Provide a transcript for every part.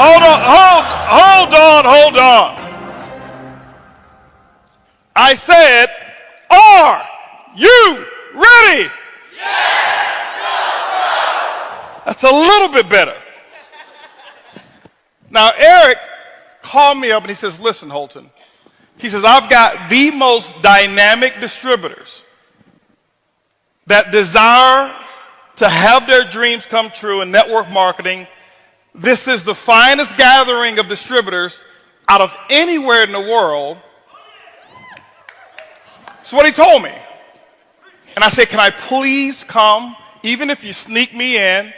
Hold on. I said, are you ready? Yes! That's a little bit better. Now, Eric called me up and he says, listen, Holton. He says, I've got the most dynamic distributors that desire to have their dreams come true in network marketing. This is the finest gathering of distributors out of anywhere in the world. That's what he told me. And I said, can I please come, even if you sneak me in,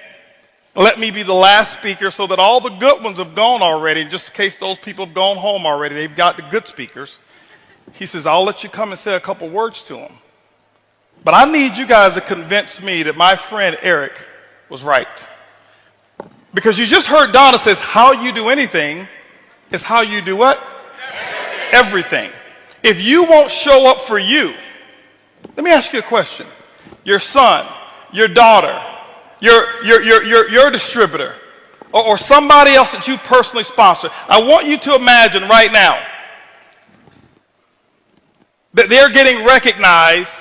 let me be the last speaker so that all the good ones have gone already, just in case those people have gone home already. They've got the good speakers. He says, I'll let you come and say a couple words to them. But I need you guys to convince me that my friend Eric was right. Because you just heard Donna says, how you do anything is how you do what? Everything. If you won't show up for you, let me ask you a question. Your son, your daughter, your distributor, or somebody else that you personally sponsor, I want you to imagine right now that they're getting recognized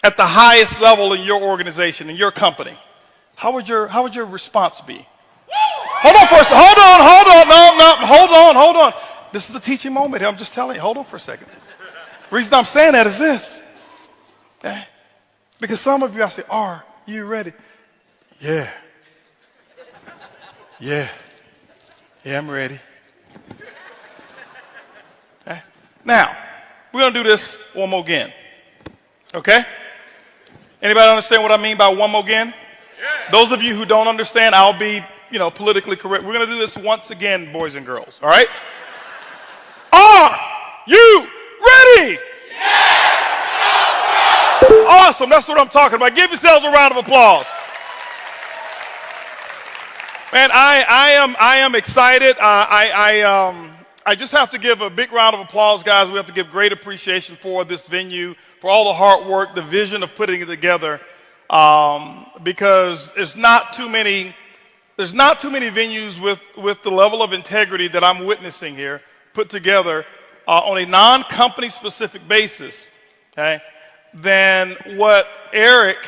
at the highest level in your organization, in your company. How would your response be? Hold on for a second. Hold on. This is a teaching moment here. I'm just telling you. Hold on for a second. The reason I'm saying that is this. Okay? Because some of you, I say, are you ready? Yeah, I'm ready. Okay? Now, we're going to do this one more again. Okay? Anybody understand what I mean by one more again? Yeah. Those of you who don't understand, I'll be, politically correct. We're going to do this once again, boys and girls. All right? Are you ready? Yes! Awesome. That's what I'm talking about. Give yourselves a round of applause. Man, I am excited. I just have to give a big round of applause, guys. We have to give great appreciation for this venue, for all the hard work, the vision of putting it together, because there's not too many venues with the level of integrity that I'm witnessing here put together on a non-company specific basis, okay, than what Eric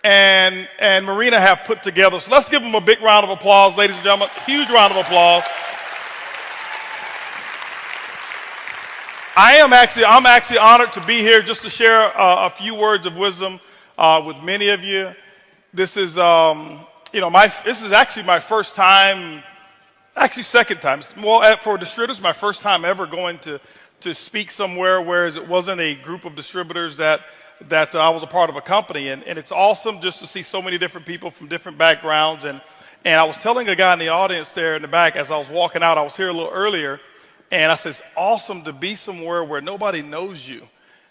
and Marina have put together. So let's give them a big round of applause, ladies and gentlemen. Huge round of applause. I'm actually honored to be here just to share a few words of wisdom with many of you. This is this is actually my first time, actually second time. Well, for distributors, my first time ever going to speak somewhere, whereas it wasn't a group of distributors that I was a part of a company, and it's awesome just to see so many different people from different backgrounds. And I was telling a guy in the audience there in the back as I was walking out, I was here a little earlier, and I said, it's awesome to be somewhere where nobody knows you.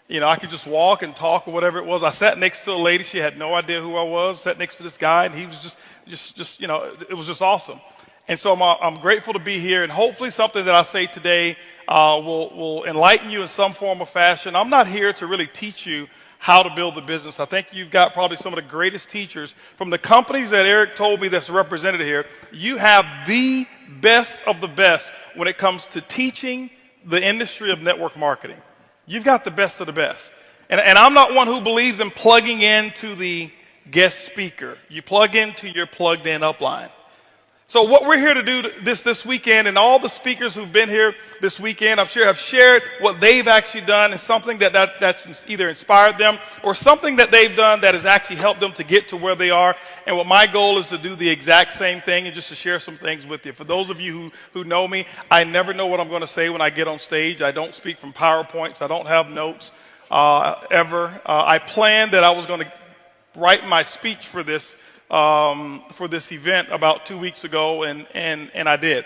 I could just walk and talk or whatever it was. I sat next to a lady, she had no idea who I was, sat next to this guy, and he was just it was just awesome. And so I'm grateful to be here, and hopefully something that I say today will enlighten you in some form or fashion. I'm not here to really teach you how to build the business. I think you've got probably some of the greatest teachers from the companies that Eric told me that's represented here. You have the best of the best when it comes to teaching the industry of network marketing. You've got the best of the best. And I'm not one who believes in plugging into the guest speaker. You plug into your plugged in upline. So what we're here to do this weekend, and all the speakers who've been here this weekend, I'm sure have shared what they've actually done, and something that's either inspired them or something that they've done that has actually helped them to get to where they are. And what my goal is to do the exact same thing and just to share some things with you. For those of you who know me, I never know what I'm going to say when I get on stage. I don't speak from PowerPoints. I don't have notes ever. I planned that I was going to write my speech for this event about 2 weeks ago, and I did.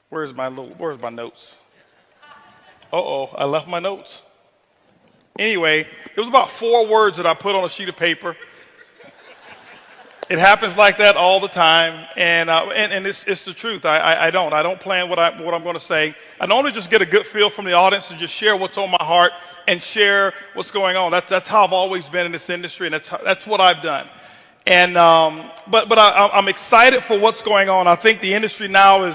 Where's my notes? I left my notes. Anyway, it was about 4 words that I put on a sheet of paper. It happens like that all the time, and it's the truth. I don't plan what I'm going to say. I normally just get a good feel from the audience and just share what's on my heart and share what's going on. That's how I've always been in this industry, and that's what I've done. And but I'm excited for what's going on. I think the industry now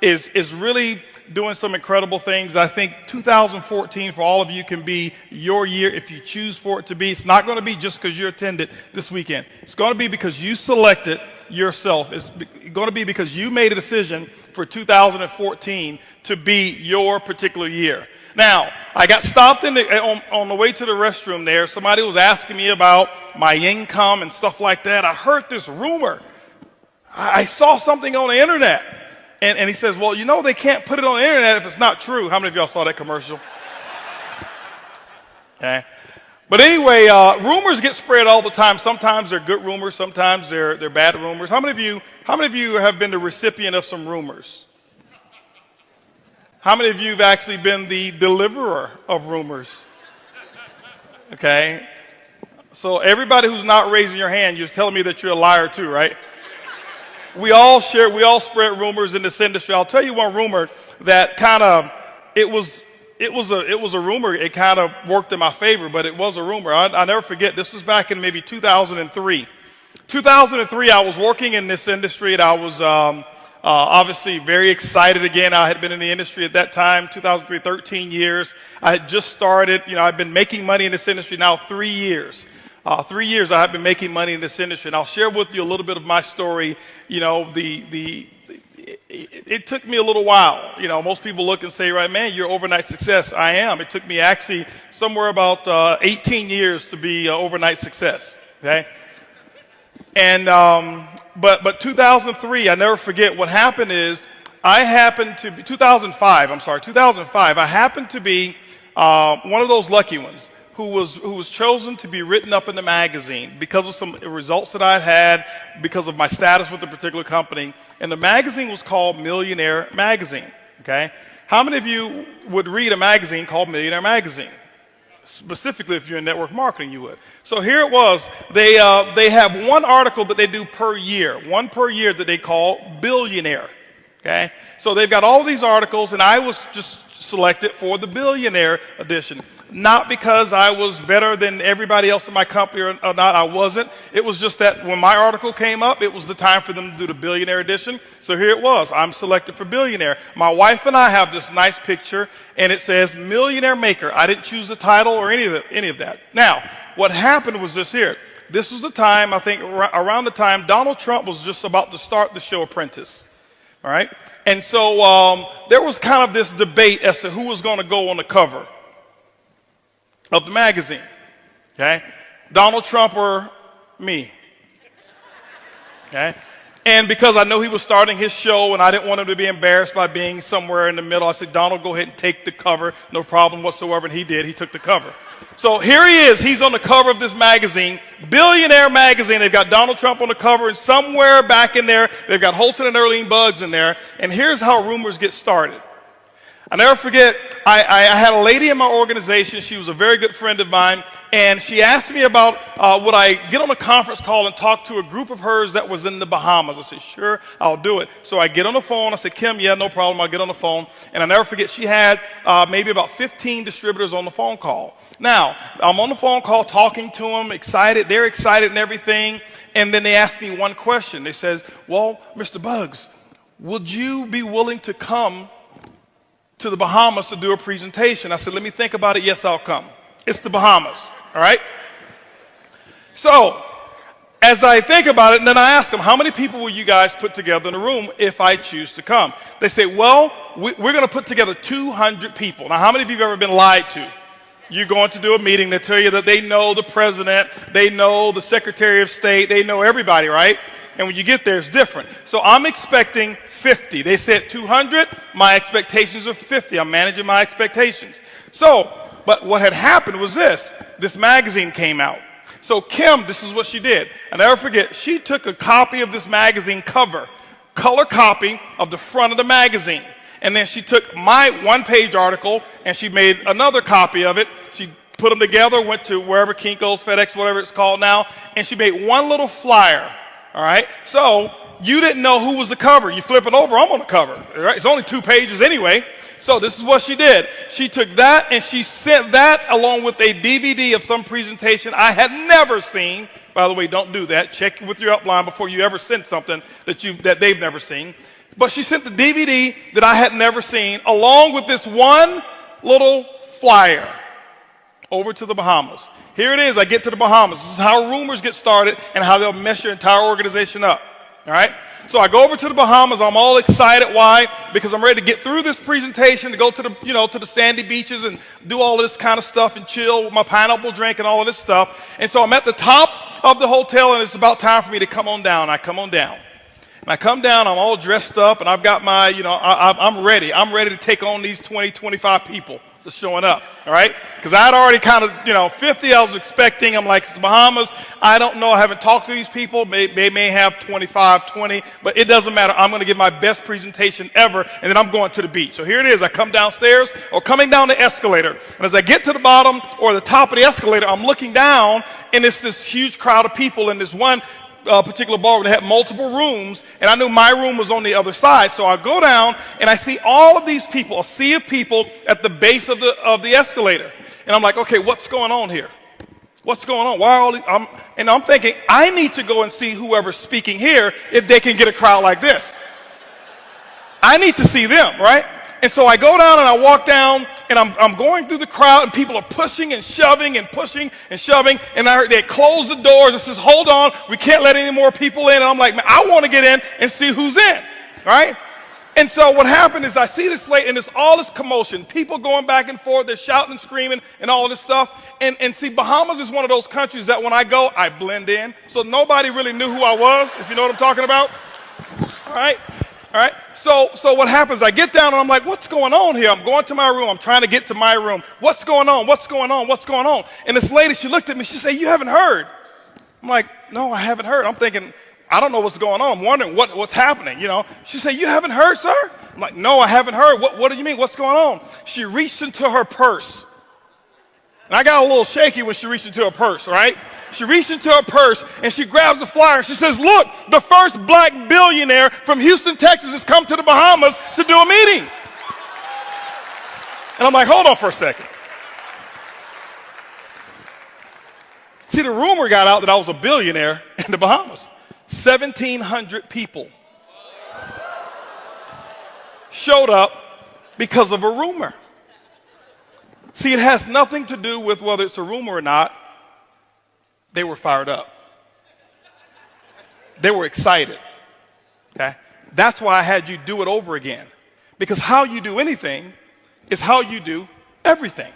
is really doing some incredible things. I think 2014 for all of you can be your year if you choose for it to be. It's not going to be just because you attended this weekend. It's going to be because you selected yourself. It's going to be because you made a decision for 2014 to be your particular year. Now, I got stopped on the way to the restroom there. Somebody was asking me about my income and stuff like that. I heard this rumor. I saw something on the internet. And he says, well, you know, they can't put it on the internet if it's not true. How many of y'all saw that commercial? Okay. But anyway, rumors get spread all the time. Sometimes they're good rumors. Sometimes they're bad rumors. How many of you have been the recipient of some rumors? How many of you have actually been the deliverer of rumors? Okay. So everybody who's not raising your hand, you're telling me that you're a liar too, right? We all spread rumors in this industry. I'll tell you one rumor that kind of, it was a rumor. It kind of worked in my favor, but it was a rumor. I'll never forget. This was back in maybe 2003. 2003, I was working in this industry, and I was obviously very excited again. I had been in the industry at that time, 2003, 13 years. I had just started. You know, I've been making money in this industry now 3 years. 3 years I have been making money in this industry, and I'll share with you a little bit of my story. You know, it took me a little while. You know, most people look and say, right, man, you're overnight success. I am. It took me actually somewhere about 18 years to be overnight success. Okay, and but 2003, I never forget. What happened is 2005. I happened to be one of those lucky ones who was chosen to be written up in the magazine because of some results that I had because of my status with a particular company. And the magazine was called Millionaire magazine. Okay, how many of you would read a magazine called Millionaire magazine? Specifically, if you're in network marketing, you would. So here it was. They have one article that they do per year, one per year that they call Billionaire. Okay, so they've got all these articles, and I was just selected for the Billionaire edition. Not because I was better than everybody else in my company or not, I wasn't. It was just that when my article came up, it was the time for them to do the Billionaire edition. So here it was. I'm selected for Billionaire. My wife and I have this nice picture, and it says Millionaire Maker. I didn't choose the title or any of that. Now, what happened was this here. This was the time, I think, around the time Donald Trump was just about to start the show Apprentice. All right? And so there was kind of this debate as to who was going to go on the cover of the magazine. Okay? Donald Trump or me. Okay? And because I know he was starting his show and I didn't want him to be embarrassed by being somewhere in the middle, I said, Donald, go ahead and take the cover. No problem whatsoever. And he did. He took the cover. So here he is. He's on the cover of this magazine, Billionaire magazine. They've got Donald Trump on the cover, and somewhere back in there, they've got Holton and Buggs in there. And here's how rumors get started. I'll never forget, I had a lady in my organization. She was a very good friend of mine, and she asked me about would I get on a conference call and talk to a group of hers that was in the Bahamas. I said, sure, I'll do it. So I get on the phone. I said, Kim, yeah, no problem. I'll get on the phone. And I'll never forget, she had maybe about 15 distributors on the phone call. Now, I'm on the phone call talking to them, excited. They're excited and everything. And then they asked me one question. They said, well, Mr. Buggs, would you be willing to come to the Bahamas to do a presentation? I said, let me think about it. Yes, I'll come. It's the Bahamas, all right? So as I think about it, and then I ask them, how many people will you guys put together in a room if I choose to come? They say, well, we're going to put together 200 people. Now, how many of you have ever been lied to? You're going to do a meeting. They tell you that they know the president, they know the secretary of state, they know everybody, right? And when you get there, it's different. So I'm expecting 50. They said 200. My expectations are 50. I'm managing my expectations. So, but what had happened was this magazine came out. So Kim, this is what she did. I'll never forget, she took a copy of this magazine cover, color copy of the front of the magazine. And then she took my one-page article and she made another copy of it. She put them together, went to wherever, Kinko's, FedEx, whatever it's called now, and she made one little flyer. All right? So you didn't know who was the cover. You flip it over, I'm on the cover. All right? It's only 2 pages anyway. So this is what she did. She took that and she sent that along with a DVD of some presentation I had never seen By the way, don't do that. Check with your upline before you ever send something that they've never seen. But she sent the DVD that I had never seen, along with this one little flyer over to the Bahamas. Here it is. I get to the Bahamas. This is how rumors get started and how they'll mess your entire organization up. All right? So I go over to the Bahamas. I'm all excited. Why? Because I'm ready to get through this presentation, to go to the sandy beaches and do all this kind of stuff and chill with my pineapple drink and all of this stuff. And so I'm at the top of the hotel, and it's about time for me to come on down. I come on down. And I come down, I'm all dressed up, and I've got my, I'm ready. I'm ready to take on these 20, 25 people that's showing up, all right? Because I had already kind of, 50 I was expecting. I'm like, it's the Bahamas. I don't know. I haven't talked to these people. They may have 25, 20, but it doesn't matter. I'm going to give my best presentation ever, and then I'm going to the beach. So here it is. I come downstairs, or coming down the escalator, and as I get to the bottom or the top of the escalator, I'm looking down, and it's this huge crowd of people in this one particular ballroom that had multiple rooms, and I knew my room was on the other side. So I go down and I see all of these people, a sea of people at the base of the escalator, and I'm like, okay, what's going on here? What's going on? Why are all these? I'm thinking, I need to go and see whoever's speaking here if they can get a crowd like this. I need to see them, right? And so I go down and I walk down, and I'm going through the crowd, and people are pushing and shoving and pushing and shoving, and I heard they close the doors and says, hold on, we can't let any more people in. And I'm like, man, I want to get in and see who's in, right? And so what happened is I see this late, and there's all this commotion, people going back and forth, they're shouting and screaming and all of this stuff. And see, Bahamas is one of those countries that when I go, I blend in. So nobody really knew who I was, if you know what I'm talking about. All right? All right, so what happens, I get down and I'm like, what's going on here? I'm going to my room. I'm trying to get to my room. What's going on? What's going on? What's going on? And this lady, she looked at me. She said, you haven't heard. I'm like, no, I haven't heard. I'm thinking, I don't know what's going on. I'm wondering what's happening, She said, you haven't heard, sir? I'm like, no, I haven't heard. What do you mean? What's going on? She reached into her purse. And I got a little shaky when she reached into her purse, right? She reached into her purse, and she grabs the flyer, and she says, look, the first black billionaire from Houston, Texas has come to the Bahamas to do a meeting. And I'm like, hold on for a second. See, the rumor got out that I was a billionaire in the Bahamas. 1,700 people showed up because of a rumor. See, it has nothing to do with whether it's a rumor or not. They were fired up. They were excited. Okay? That's why I had you do it over again. Because how you do anything is how you do everything.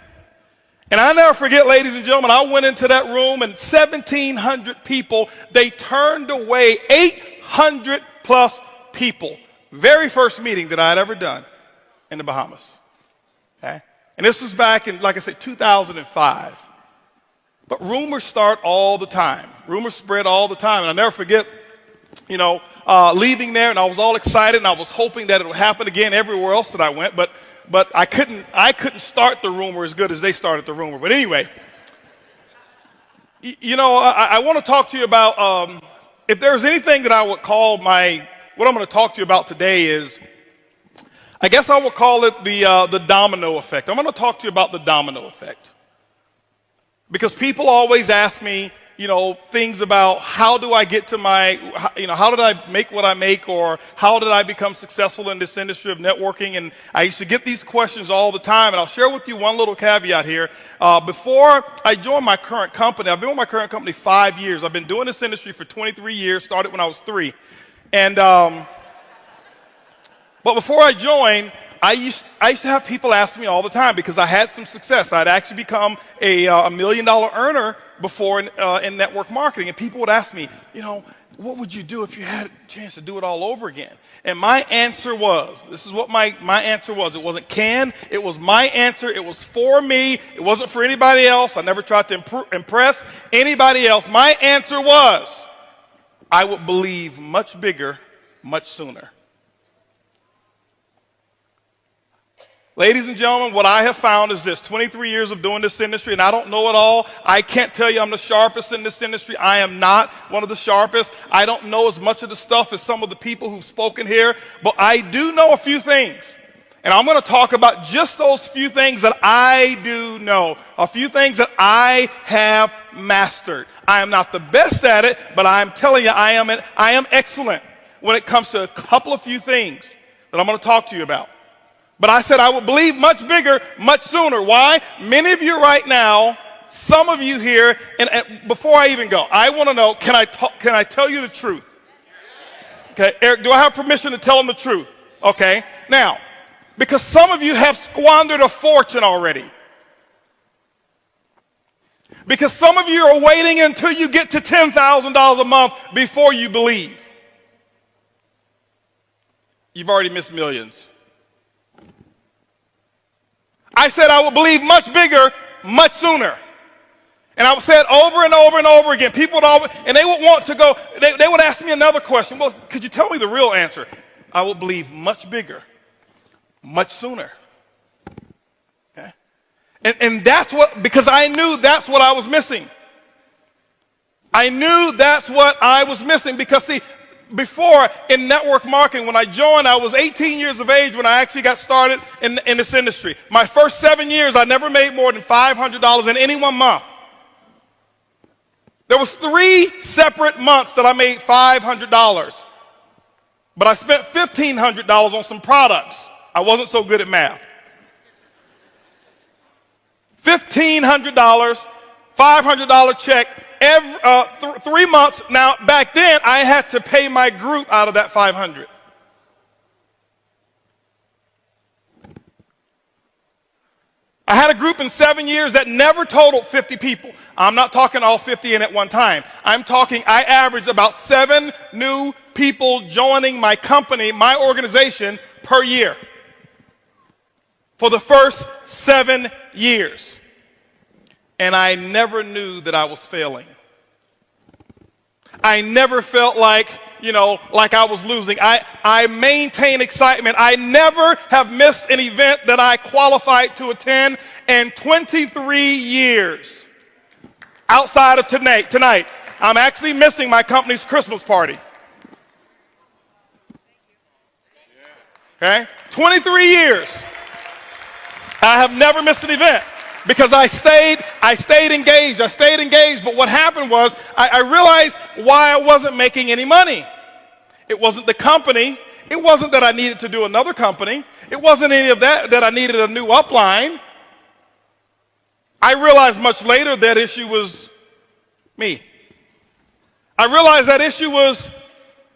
And I never forget, ladies and gentlemen, I went into that room, and 1,700 people, they turned away 800 plus people. Very first meeting that I had ever done in the Bahamas. Okay? And this was back in, like I said, 2005. But rumors start all the time. Rumors spread all the time. And I'll never forget, leaving there, and I was all excited, and I was hoping that it would happen again everywhere else that I went. But I couldn't start the rumor as good as they started the rumor. But anyway, I want to talk to you about, if there's anything that I would call what I'm going to talk to you about today is, I guess I would call it the domino effect. I'm going to talk to you about the domino effect. Because people always ask me, things about how do I get to how did I make what I make, or how did I become successful in this industry of networking? And I used to get these questions all the time, and I'll share with you one little caveat here. Before I joined my current company, I've been with my current company 5 years. I've been doing this industry for 23 years, started when I was 3. And, but before I joined, I used to have people ask me all the time because I had some success. I'd actually become a $1 million earner before in network marketing. And people would ask me, what would you do if you had a chance to do it all over again? And my answer was, this is what my answer was. It wasn't it was my answer. It was for me. It wasn't for anybody else. I never tried to impress anybody else. My answer was, I would believe much bigger, much sooner. Ladies and gentlemen, what I have found is this: 23 years of doing this industry, and I don't know it all. I can't tell you I'm the sharpest in this industry. I am not one of the sharpest. I don't know as much of the stuff as some of the people who've spoken here, but I do know a few things. And I'm going to talk about just those few things that I do know, a few things that I have mastered. I am not the best at it, but I'm telling you, I am excellent when it comes to a couple of few things that I'm going to talk to you about. But I said I would believe much bigger, much sooner. Why? Many of you right now, some of you here, and before I even go, I want to know, can I tell you the truth? Okay, Eric, do I have permission to tell them the truth? Okay, now, because some of you have squandered a fortune already. Because some of you are waiting until you get to $10,000 a month before you believe. You've already missed millions. I said I would believe much bigger, much sooner. And I would say it over and over and over again. People would always, and they would want to go, they would ask me another question. Well, could you tell me the real answer? I will believe much bigger, much sooner. Okay? And that's what, because I knew that's what I was missing. I knew that's what I was missing because, see, before in network marketing, when I joined, I was 18 years of age when I actually got started in this industry. My first 7 years, I never made more than $500 in any one month. There was 3 separate months that I made $500, but I spent $1,500 on some products. I wasn't so good at math. $1,500, $500 check, every 3 months. Now, back then, I had to pay my group out of that $500. I had a group in 7 years that never totaled 50 people. I'm not talking all 50 in at one time. I'm talking, I averaged about 7 new people joining my company, my organization, per year. For the first 7 years. And I never knew that I was failing. I never felt like, like I was losing. I maintain excitement. I never have missed an event that I qualified to attend in 23 years. Outside of tonight, I'm actually missing my company's Christmas party. Okay? 23 years. I have never missed an event. Because I stayed engaged. But what happened was I realized why I wasn't making any money. It wasn't the company. It wasn't that I needed to do another company. It wasn't any of that I needed a new upline. I realized much later that issue was me. I realized that issue was,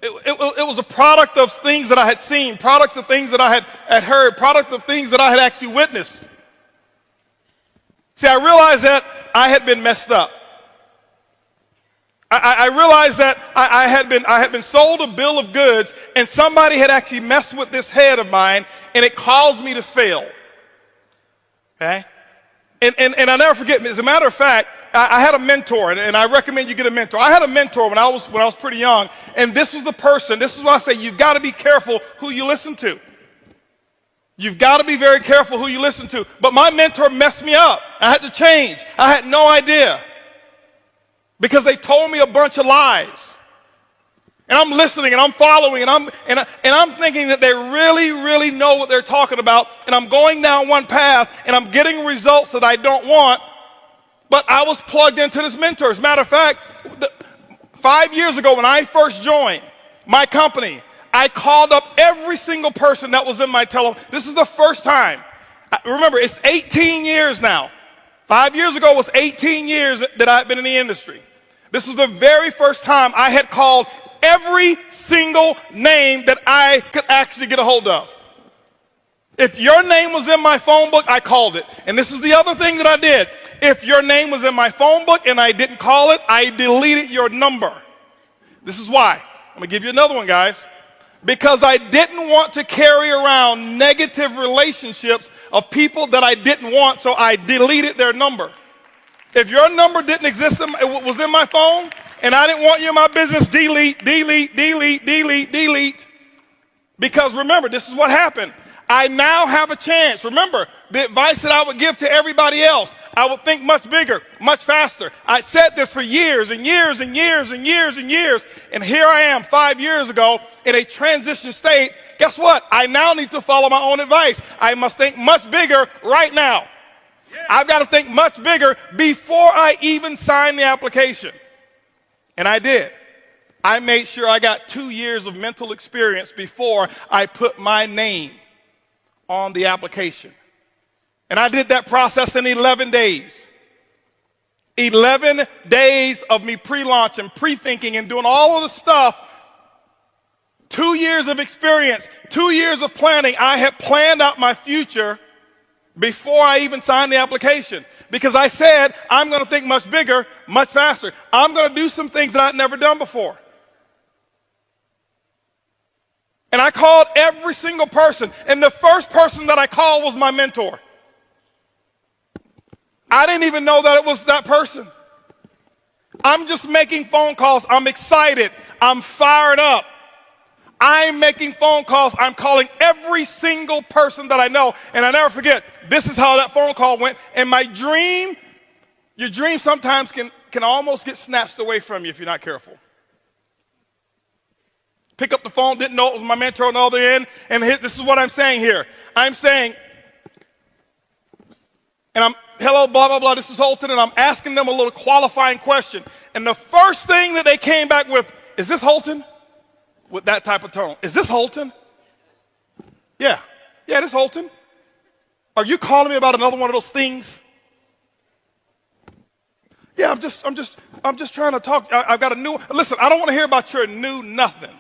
it was a product of things that I had seen, product of things that I had heard, product of things that I had actually witnessed. See, I realized that I had been messed up. I realized that I had been sold a bill of goods, and somebody had actually messed with this head of mine, and it caused me to fail. Okay? And I'll never forget, as a matter of fact, I had a mentor, and I recommend you get a mentor. I had a mentor when I was pretty young, and this is the person, this is why I say you've got to be careful who you listen to. You've got to be very careful who you listen to. But my mentor messed me up. I had to change. I had no idea. Because they told me a bunch of lies. And I'm listening and I'm following and I'm thinking that they really, really know what they're talking about. And I'm going down one path and I'm getting results that I don't want. But I was plugged into this mentor. As a matter of fact, 5 years ago when I first joined my company, I called up every single person that was in my telephone. This is the first time. Remember, it's 18 years now. 5 years ago was 18 years that I've been in the industry. This was the very first time I had called every single name that I could actually get a hold of. If your name was in my phone book, I called it. And this is the other thing that I did. If your name was in my phone book and I didn't call it, I deleted your number. This is why. I'm going to give you another one, guys. Because I didn't want to carry around negative relationships of people that I didn't want, so I deleted their number. If your number didn't exist, it was in my phone, and I didn't want you in my business, delete. Because remember, this is what happened. I now have a chance. Remember, the advice that I would give to everybody else, I would think much bigger, much faster. I said this for years and years and years and years and years. And here I am 5 years ago in a transition state, guess what? I now need to follow my own advice. I must think much bigger right now. I've got to think much bigger before I even sign the application. And I did. I made sure I got 2 years of mental experience before I put my name on the application. And I did that process in 11 days. 11 days of me pre-launch and pre-thinking and doing all of the stuff. 2 years of experience, 2 years of planning. I had planned out my future before I even signed the application, because I said, I'm going to think much bigger, much faster. I'm going to do some things that I'd never done before. And I called every single person, and the first person that I called was my mentor. I didn't even know that it was that person. I'm just making phone calls. I'm excited. I'm fired up. I'm making phone calls. I'm calling every single person that I know. And I never forget, this is how that phone call went. And my dream, your dream sometimes can almost get snatched away from you if you're not careful. Pick up the phone, didn't know it was my mentor on the other end. And this is what I'm saying here. I'm saying, and I'm, hello, blah, blah, blah, this is Holton, and I'm asking them a little qualifying question. And the first thing that they came back with, is this Holton? With that type of tone. Is this Holton? Yeah, this is Holton. Are you calling me about another one of those things? Yeah, I'm just trying to talk. I've got a new, listen, I don't want to hear about your new nothing.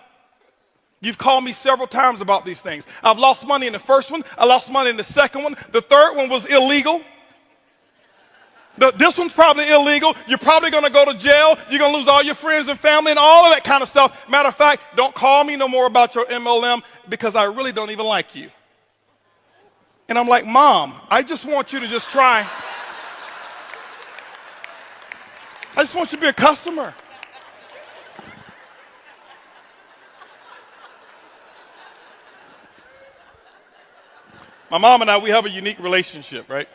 You've called me several times about these things. I've lost money in the first one. I lost money in the second one. The third one was illegal. This one's probably illegal. You're probably going to go to jail. You're going to lose all your friends and family and all of that kind of stuff. Matter of fact, don't call me no more about your MLM because I really don't even like you. And I'm like, Mom, I just want you to just try. I just want you to be a customer. My mom and I, we have a unique relationship, right?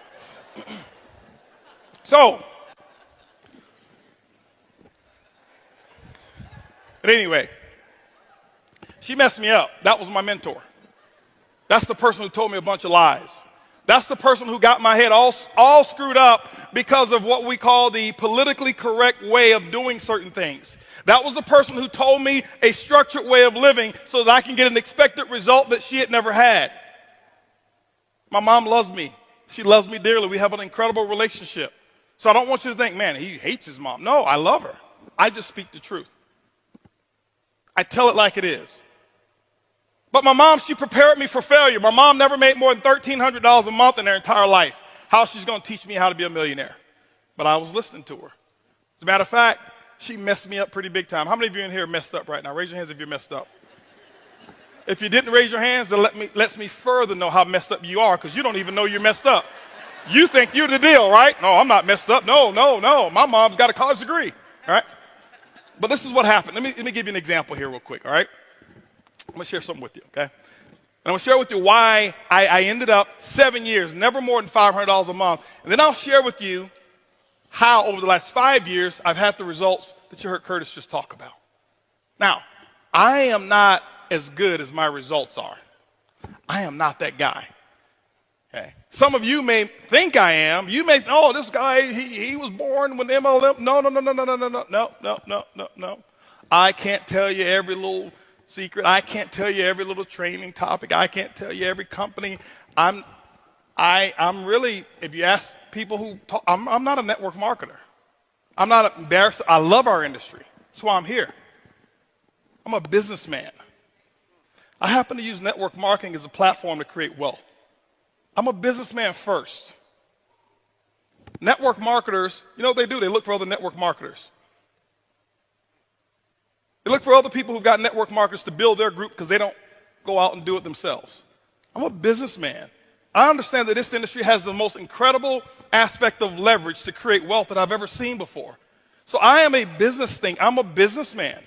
So, but anyway, she messed me up. That was my mentor. That's the person who told me a bunch of lies. That's the person who got my head all screwed up because of what we call the politically correct way of doing certain things. That was the person who told me a structured way of living so that I can get an expected result that she had never had. My mom loves me. She loves me dearly. We have an incredible relationship. So I don't want you to think, man, he hates his mom. No, I love her. I just speak the truth. I tell it like it is. But my mom, she prepared me for failure. My mom never made more than $1,300 a month in her entire life. How she's going to teach me how to be a millionaire? But I was listening to her. As a matter of fact, she messed me up pretty big time. How many of you in here are messed up right now? Raise your hands if you're messed up. If you didn't raise your hands, then lets me further know how messed up you are, because you don't even know you're messed up. You think you're the deal, right? No, I'm not messed up. No. My mom's got a college degree, all right? But this is what happened. Let me give you an example here real quick, all right? I'm going to share something with you, okay? And I'm going to share with you why I ended up 7 years, never more than $500 a month. And then I'll share with you how over the last 5 years I've had the results that you heard Curtis just talk about. Now, I am not as good as my results are. I am not that guy. Okay. Some of you may think I am. You may, oh, this guy, he was born with MLM. No. I can't tell you every little secret. I can't tell you every little training topic. I can't tell you every company. I'm really, if you ask people who talk, I'm not a network marketer. I'm not embarrassed. I love our industry. That's why I'm here. I'm a businessman. I happen to use network marketing as a platform to create wealth. I'm a businessman first. Network marketers, you know what they do? They look for other network marketers. They look for other people who've got network marketers to build their group because they don't go out and do it themselves. I'm a businessman. I understand that this industry has the most incredible aspect of leverage to create wealth that I've ever seen before. So I am a business thing. I'm a businessman.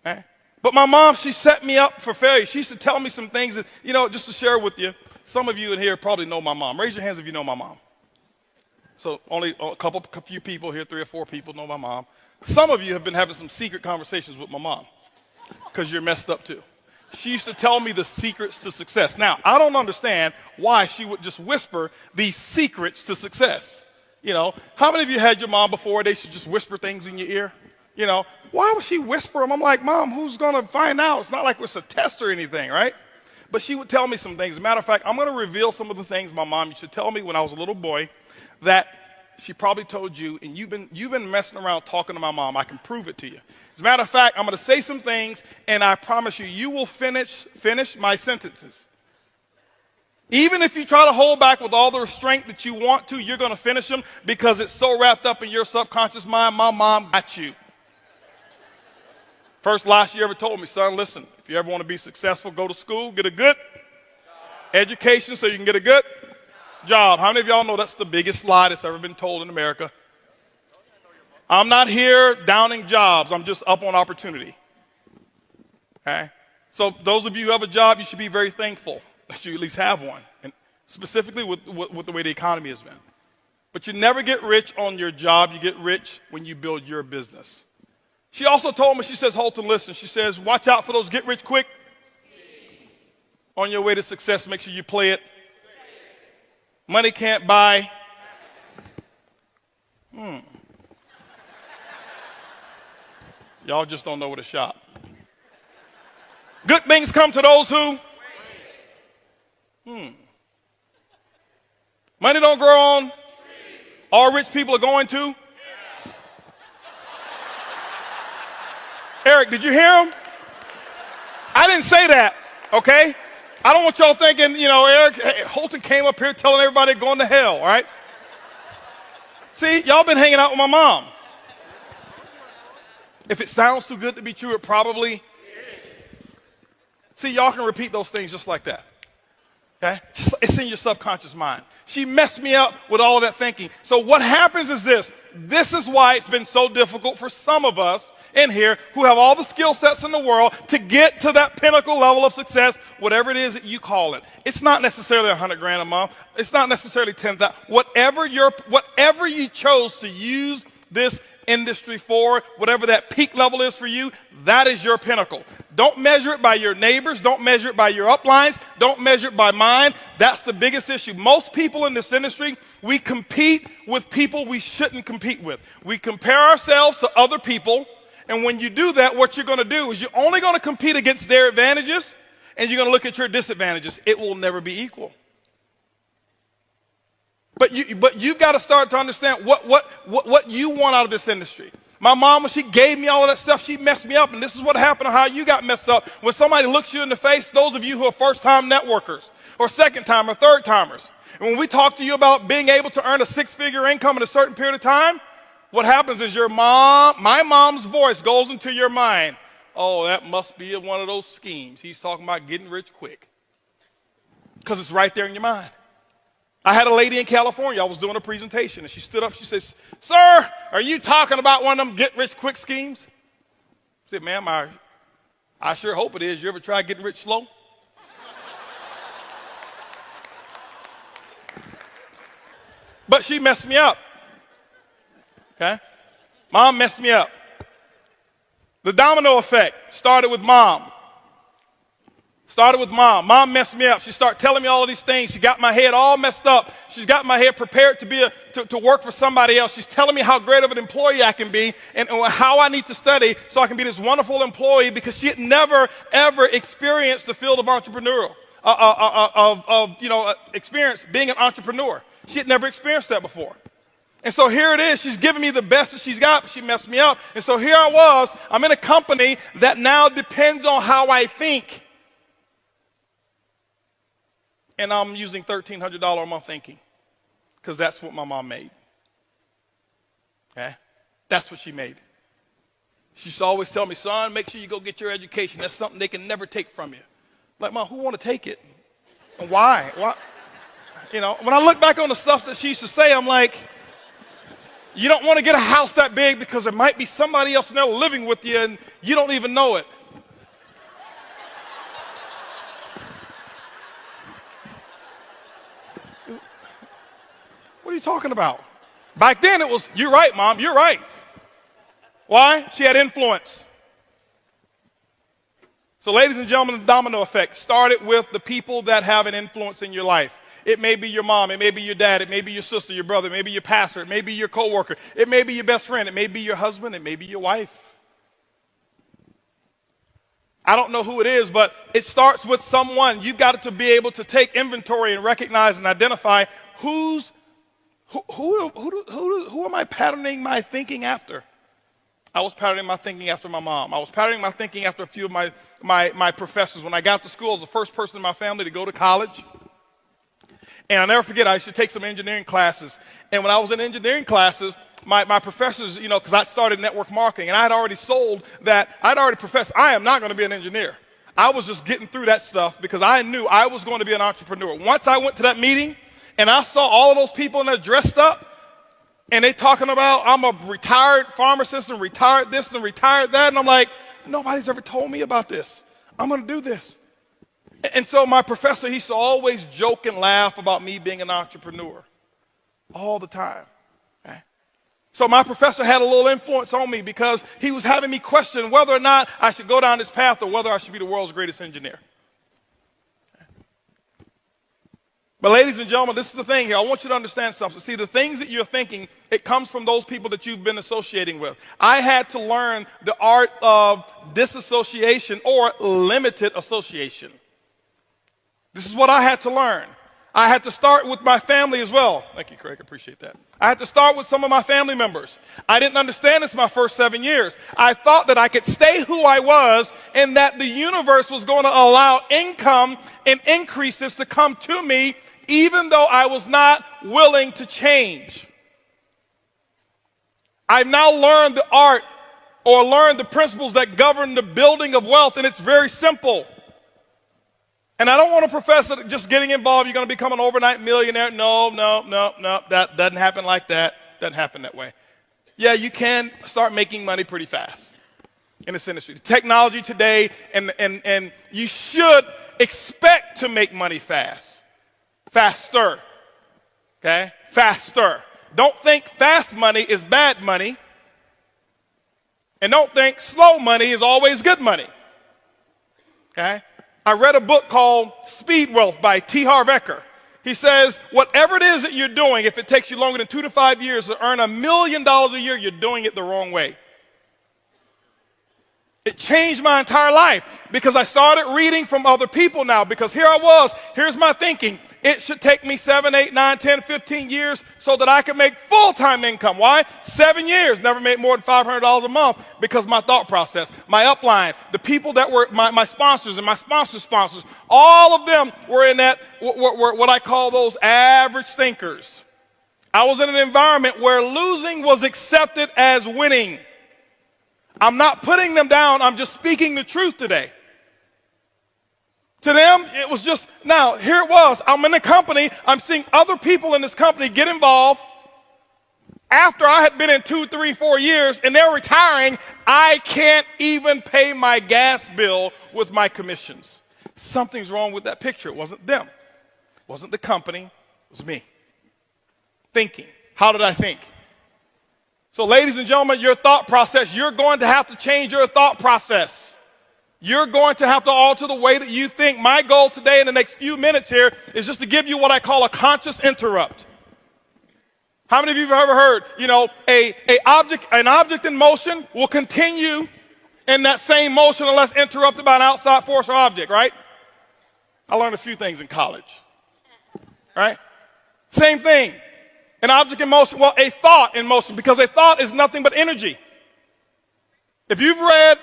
Okay? But my mom, she set me up for failure. She used to tell me some things that, you know, just to share with you. Some of you in here probably know my mom. Raise your hands if you know my mom. So only a few people here, 3 or 4 people know my mom. Some of you have been having some secret conversations with my mom because you're messed up too. She used to tell me the secrets to success. Now, I don't understand why she would just whisper these secrets to success. You know, how many of you had your mom before they should just whisper things in your ear? You know, why would she whisper them? I'm like, Mom, who's going to find out? It's not like it's a test or anything, right? But she would tell me some things. As a matter of fact, I'm going to reveal some of the things my mom used to tell me when I was a little boy that she probably told you, and you've been messing around talking to my mom. I can prove it to you. As a matter of fact, I'm going to say some things, and I promise you, you will finish my sentences. Even if you try to hold back with all the restraint that you want to, you're going to finish them because it's so wrapped up in your subconscious mind. My mom got you. First lie she ever told me, son, listen, if you ever want to be successful, go to school, get a good education so you can get a good job. How many of y'all know that's the biggest lie that's ever been told in America? I'm not here downing jobs. I'm just up on opportunity. Okay? So those of you who have a job, you should be very thankful that you at least have one, and specifically with the way the economy has been. But you never get rich on your job. You get rich when you build your business. She also told me, she says, Holton, listen, she says, watch out for those get rich quick. On your way to success, make sure you play it. Money can't buy. Y'all just don't know where to shop. Good things come to those who? Money don't grow on. All rich people are going to? Eric, did you hear him? I didn't say that, okay? I don't want y'all thinking, you know, Eric, Holton came up here telling everybody going to hell, all right? See, y'all been hanging out with my mom. If it sounds too good to be true, it probably is. See, y'all can repeat those things just like that, okay? It's in your subconscious mind. She messed me up with all of that thinking. So what happens is this. This is why it's been so difficult for some of us in here who have all the skill sets in the world to get to that pinnacle level of success, whatever it is that you call it. It's not necessarily $100,000 a month. It's not necessarily 10,000. Whatever you chose to use this industry for, whatever that peak level is for you, that is your pinnacle. Don't measure it by your neighbors. Don't measure it by your uplines. Don't measure it by mine. That's the biggest issue. Most people in this industry, we compete with people we shouldn't compete with. We compare ourselves to other people. And when you do that, what you're going to do is you're only going to compete against their advantages, and you're going to look at your disadvantages. It will never be equal. But you've got to start to understand what you want out of this industry. My mom, when she gave me all of that stuff, she messed me up. And this is what happened on how you got messed up. When somebody looks you in the face, those of you who are first-time networkers or second-time or third-timers, and when we talk to you about being able to earn a six-figure income in a certain period of time, what happens is my mom's voice goes into your mind. Oh, that must be one of those schemes. He's talking about getting rich quick. Because it's right there in your mind. I had a lady in California. I was doing a presentation, and she stood up. She says, sir, are you talking about one of them get rich quick schemes? I said, ma'am, I sure hope it is. You ever try getting rich slow? But she messed me up. Okay? Mom messed me up. The domino effect started with mom. Mom messed me up. She started telling me all of these things. She got my head all messed up. She's got my head prepared to work for somebody else. She's telling me how great of an employee I can be and how I need to study so I can be this wonderful employee because she had never, ever experienced the field of entrepreneurial, experience being an entrepreneur. She had never experienced that before. And so here it is. She's giving me the best that she's got, but she messed me up. And so here I was. I'm in a company that now depends on how I think. And I'm using $1,300 a month thinking because that's what my mom made. Okay? That's what she made. She used to always tell me, son, make sure you go get your education. That's something they can never take from you. Like, Mom, who want to take it? And why? Why? You know, when I look back on the stuff that she used to say, I'm like, you don't want to get a house that big because there might be somebody else in there living with you and you don't even know it. What are you talking about? Back then it was, you're right, Mom, you're right. Why? She had influence. So ladies and gentlemen, the domino effect started with the people that have an influence in your life. It may be your mom, it may be your dad, it may be your sister, your brother, it may be your pastor, it may be your coworker, it may be your best friend, it may be your husband, it may be your wife. I don't know who it is, but it starts with someone. You've got to be able to take inventory and recognize and identify who am I patterning my thinking after? I was patterning my thinking after my mom. I was patterning my thinking after a few of my professors. When I got to school, I was the first person in my family to go to college. And I'll never forget, I used to take some engineering classes. And when I was in engineering classes, my professors, because I started network marketing, and I had already sold that, I'd already professed, I am not going to be an engineer. I was just getting through that stuff because I knew I was going to be an entrepreneur. Once I went to that meeting and I saw all of those people in there dressed up, and they talking about, I'm a retired pharmacist and retired this and retired that, and I'm like, nobody's ever told me about this. I'm going to do this. And so my professor, he used to always joke and laugh about me being an entrepreneur all the time. Okay? So my professor had a little influence on me because he was having me question whether or not I should go down this path or whether I should be the world's greatest engineer. Okay? But ladies and gentlemen, this is the thing here. I want you to understand something. See, the things that you're thinking, it comes from those people that you've been associating with. I had to learn the art of disassociation or limited association. This is what I had to learn. I had to start with my family as well. Thank you, Craig. I appreciate that. I had to start with some of my family members. I didn't understand this my first 7 years. I thought that I could stay who I was and that the universe was going to allow income and increases to come to me even though I was not willing to change. I've now learned the art or learned the principles that govern the building of wealth, and it's very simple. And I don't want to profess that just getting involved, you're going to become an overnight millionaire. No. That doesn't happen like that. Doesn't happen that way. Yeah, you can start making money pretty fast in this industry. The technology today, and you should expect to make money fast. Faster. Okay? Faster. Don't think fast money is bad money. And don't think slow money is always good money. Okay? I read a book called Speed Wealth by T. Harv Eker. He says, whatever it is that you're doing, if it takes you longer than 2 to 5 years to earn $1 million a year, you're doing it the wrong way. It changed my entire life because I started reading from other people now because here's my thinking. It should take me 7, 8, 9, 10, 15 years so that I can make full-time income. Why? 7 years, never made more than $500 a month because my thought process, my upline, the people that were my sponsors and my sponsors' sponsors, all of them were in that, were what I call those average thinkers. I was in an environment where losing was accepted as winning. I'm not putting them down. I'm just speaking the truth today. To them, it was just, now, here it was. I'm in a company. I'm seeing other people in this company get involved. After I had been in 2, 3, 4 years, and they're retiring, I can't even pay my gas bill with my commissions. Something's wrong with that picture. It wasn't them. It wasn't the company. It was me. Thinking. How did I think? So, ladies and gentlemen, your thought process, you're going to have to change your thought process. You're going to have to alter the way that you think. My goal today in the next few minutes here is just to give you what I call a conscious interrupt. How many of you have ever heard, an object in motion will continue in that same motion unless interrupted by an outside force or object, right? I learned a few things in college, right? Same thing. An object in motion, well, a thought in motion, because a thought is nothing but energy. If you've read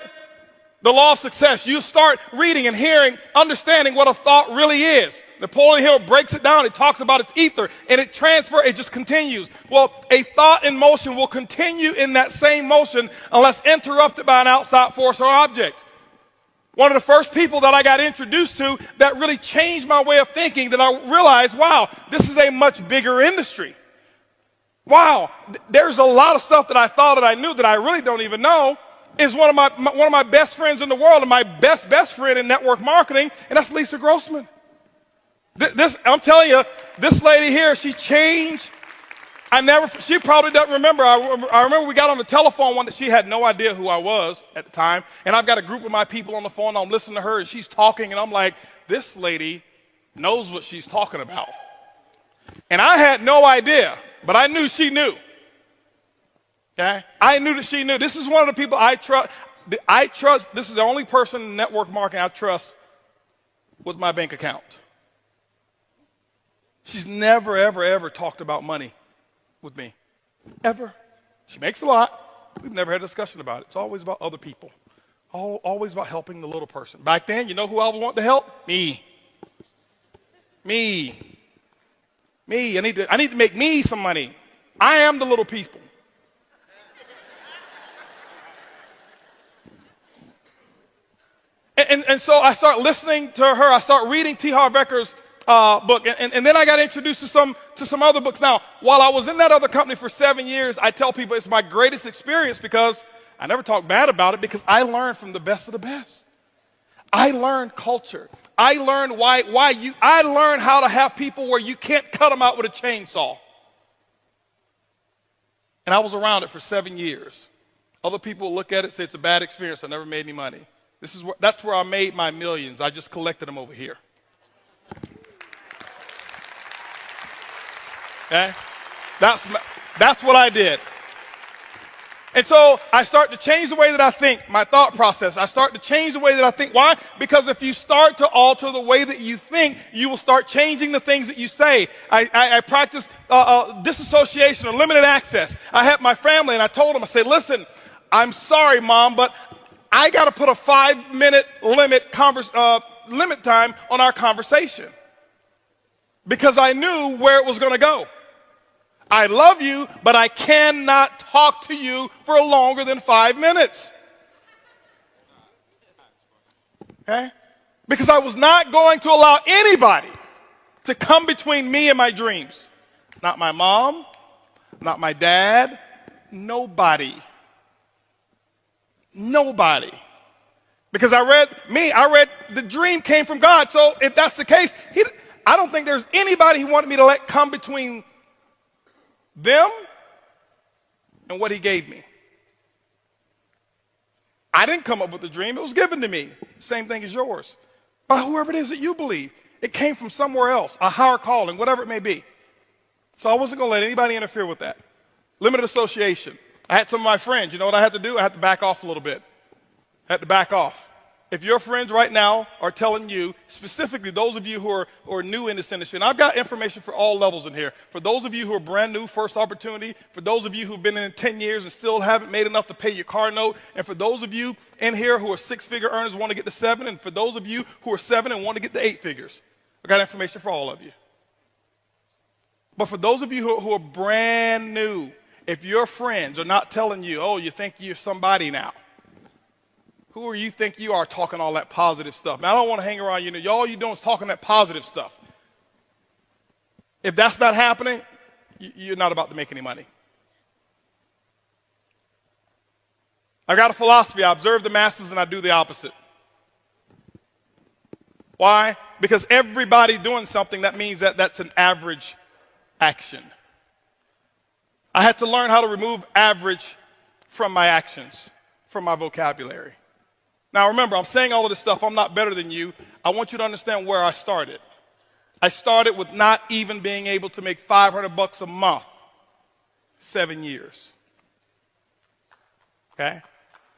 The Law of Success, you start reading and hearing, understanding what a thought really is. Napoleon Hill breaks it down. He talks about its ether, and it just continues. Well, a thought in motion will continue in that same motion unless interrupted by an outside force or object. One of the first people that I got introduced to that really changed my way of thinking, that I realized, wow, this is a much bigger industry. Wow, there's a lot of stuff that I thought that I knew that I really don't even know, is one of my best friends in the world and my best friend in network marketing, and that's Lisa Grossman. I'm telling you, this lady here, she changed She probably doesn't remember. I remember we got on the telephone one that she had no idea who I was at the time. And I've got a group of my people on the phone. I'm listening to her and she's talking. And I'm like, this lady knows what she's talking about. And I had no idea, but I knew she knew. Okay? I knew that she knew. This is one of the people I trust. This is the only person in network marketing I trust with my bank account. She's never, ever, ever talked about money with me. Ever. She makes a lot. We've never had a discussion about it. It's always about other people. Always about helping the little person. Back then, you know who I was wanting to help? Me. I need to make me some money. I am the little people. And so I start listening to her. I start reading T. Harv Eker's book, and then I got introduced to some other books. Now, while I was in that other company for 7 years, I tell people it's my greatest experience because I never talk bad about it because I learned from the best of the best. I learned culture. I learned I learned how to have people where you can't cut them out with a chainsaw. And I was around it for 7 years. Other people look at it and say it's a bad experience. I never made any money. That's where I made my millions. I just collected them over here. Okay? That's what I did. And so I start to change the way that I think, my thought process. I start to change the way that I think. Why? Because if you start to alter the way that you think, you will start changing the things that you say. I practice disassociation or limited access. I had my family and I told them, I said, listen, I'm sorry, Mom, but I got to put a 5-minute limit time on our conversation because I knew where it was going to go. I love you, but I cannot talk to you for longer than 5 minutes. Okay? Because I was not going to allow anybody to come between me and my dreams. Not my mom, not my dad, nobody. Nobody. Because I read the dream came from God. So if that's the case, I don't think there's anybody he wanted me to let come between them and what he gave me. I didn't come up with the dream. It was given to me. Same thing as yours. By whoever it is that you believe. It came from somewhere else, a higher calling, whatever it may be. So I wasn't going to let anybody interfere with that. Limited association. I had some of my friends. You know what I had to do? I had to back off a little bit. I had to back off. If your friends right now are telling you, specifically those of you who are new in this industry, and I've got information for all levels in here. For those of you who are brand new, first opportunity. For those of you who've been in it 10 years and still haven't made enough to pay your car note. And for those of you in here who are 6-figure earners want to get to 7. And for those of you who are 7 and want to get to 8 figures. I've got information for all of you. But for those of you who are brand new, if your friends are not telling you, oh, you think you're somebody now. Who are you think you are talking all that positive stuff? Now, I don't want to hang around you. All you're doing is talking that positive stuff. If that's not happening, you're not about to make any money. I've got a philosophy. I observe the masses and I do the opposite. Why? Because everybody doing something, that means that that's an average action. I had to learn how to remove average from my actions, from my vocabulary. Now remember, I'm saying all of this stuff. I'm not better than you. I want you to understand where I started. I started with not even being able to make $500 a month, 7 years. Okay?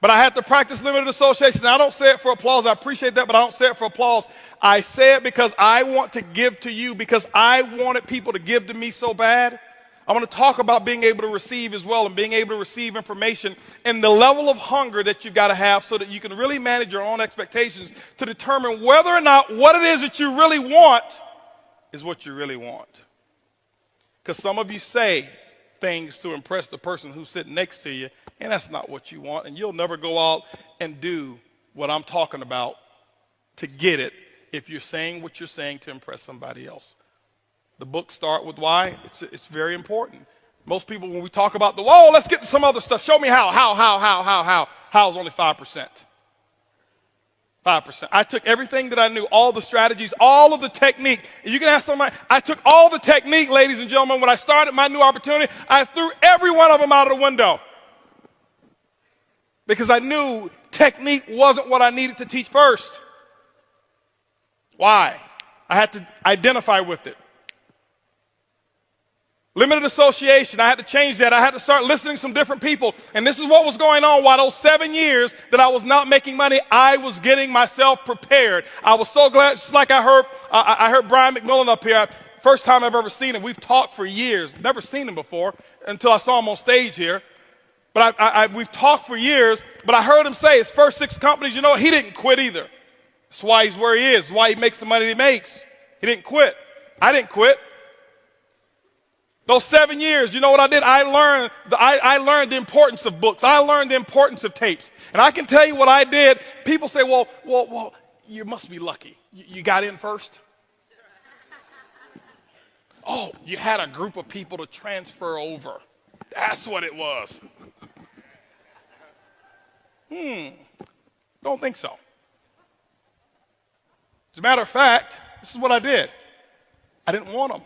But I had to practice limited association. Now, I don't say it for applause. I appreciate that, but I don't say it for applause. I say it because I want to give to you, because I wanted people to give to me so bad. I want to talk about being able to receive as well, and being able to receive information and the level of hunger that you've got to have so that you can really manage your own expectations to determine whether or not what it is that you really want is what you really want. Because some of you say things to impress the person who's sitting next to you, and that's not what you want, and you'll never go out and do what I'm talking about to get it if you're saying what you're saying to impress somebody else. The books start with why. It's very important. Most people, when we talk about let's get to some other stuff. Show me how. How is only 5%. 5%. I took everything that I knew, all the strategies, all of the technique. You can ask somebody, I took all the technique, ladies and gentlemen. When I started my new opportunity, I threw every one of them out of the window. Because I knew technique wasn't what I needed to teach first. Why? I had to identify with it. Limited association, I had to change that. I had to start listening to some different people. And this is what was going on while those 7 years that I was not making money, I was getting myself prepared. I was so glad, just like I heard Brian McMillan up here. First time I've ever seen him. We've talked for years. Never seen him before until I saw him on stage here. But we've talked for years, but I heard him say his first 6 companies, you know what, he didn't quit either. That's why he's where he is. That's why he makes the money he makes. He didn't quit. I didn't quit. Those 7 years, you know what I did? I learned the importance of books. I learned the importance of tapes. And I can tell you what I did. People say, well, you must be lucky. You got in first? Oh, you had a group of people to transfer over. That's what it was. Don't think so. As a matter of fact, this is what I did. I didn't want them.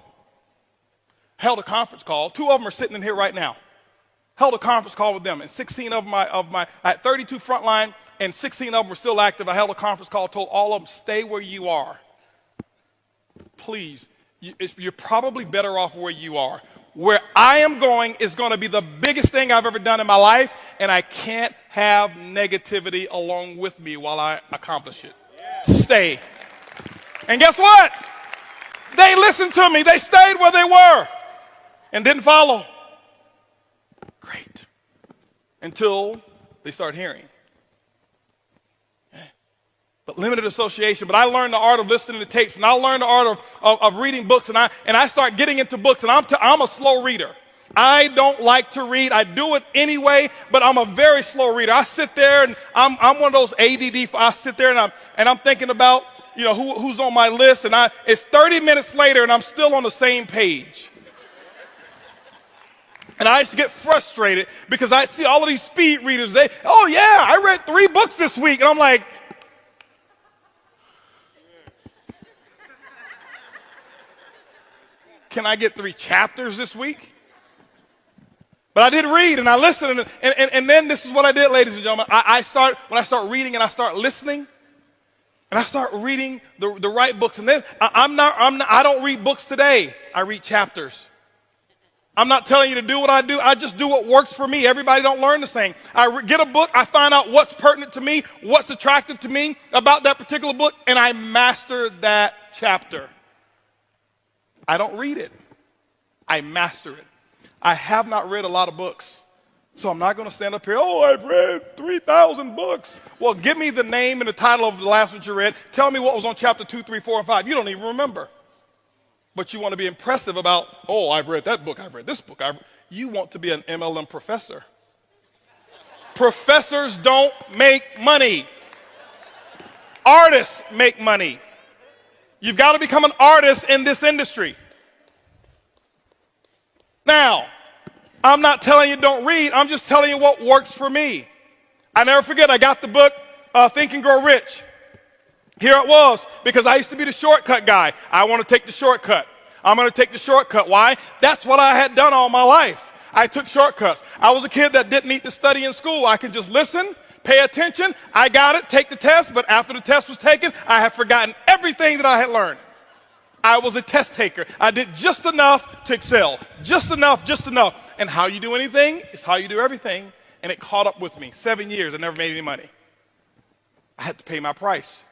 Held a conference call. 2 of them are sitting in here right now. Held a conference call with them, and 16 of my I had 32 frontline, and 16 of them were still active. I held a conference call, told all of them, stay where you are. Please, you're probably better off where you are. Where I am going is going to be the biggest thing I've ever done in my life, and I can't have negativity along with me while I accomplish it. Stay. And guess what? They listened to me. They stayed where they were and didn't follow. Great. Until they start hearing. But limited association. But I learned the art of listening to tapes, and I learned the art of reading books, and I start getting into books, and I'm a slow reader. I don't like to read. I do it anyway, but I'm a very slow reader. I sit there, and I'm one of those ADD. I sit there, and I'm thinking about, you know, who's on my list, and it's 30 minutes later, and I'm still on the same page. And I used to get frustrated because I see all of these speed readers. Oh yeah, I read 3 books this week, and I'm like, can I get 3 chapters this week? But I did read, and I listened, and then this is what I did, ladies and gentlemen. When I start reading and I start listening, and I start reading the right books, and then I don't read books today. I read chapters. I'm not telling you to do what I do. I just do what works for me. Everybody don't learn the same. I get a book. I find out what's pertinent to me, what's attractive to me about that particular book, and I master that chapter. I don't read it. I master it. I have not read a lot of books, so I'm not going to stand up here, oh, I've read 3,000 books. Well, give me the name and the title of the last one you read. Tell me what was on chapter 2, 3, 4, and 5. You don't even remember. But you want to be impressive about, oh, I've read that book, I've read this book. You want to be an MLM professor. Professors don't make money. Artists make money. You've got to become an artist in this industry. Now, I'm not telling you don't read. I'm just telling you what works for me. I never forget, I got the book, Think and Grow Rich. Here it was, because I used to be the shortcut guy. I want to take the shortcut. I'm going to take the shortcut. Why? That's what I had done all my life. I took shortcuts. I was a kid that didn't need to study in school. I could just listen, pay attention. I got it, take the test, but after the test was taken, I had forgotten everything that I had learned. I was a test taker. I did just enough to excel. Just enough, just enough. And how you do anything is how you do everything. And it caught up with me. 7 years, I never made any money. I had to pay my price.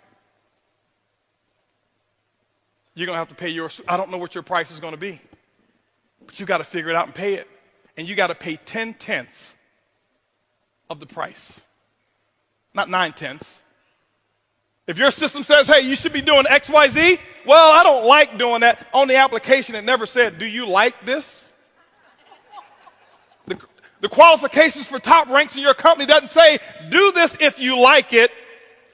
You're going to have to pay yours. I don't know what your price is going to be. But you got to figure it out and pay it. And you got to pay 10/10 of the price. Not 9/10. If your system says, hey, you should be doing X, Y, Z, well, I don't like doing that. On the application, it never said, do you like this? The qualifications for top ranks in your company doesn't say, do this if you like it.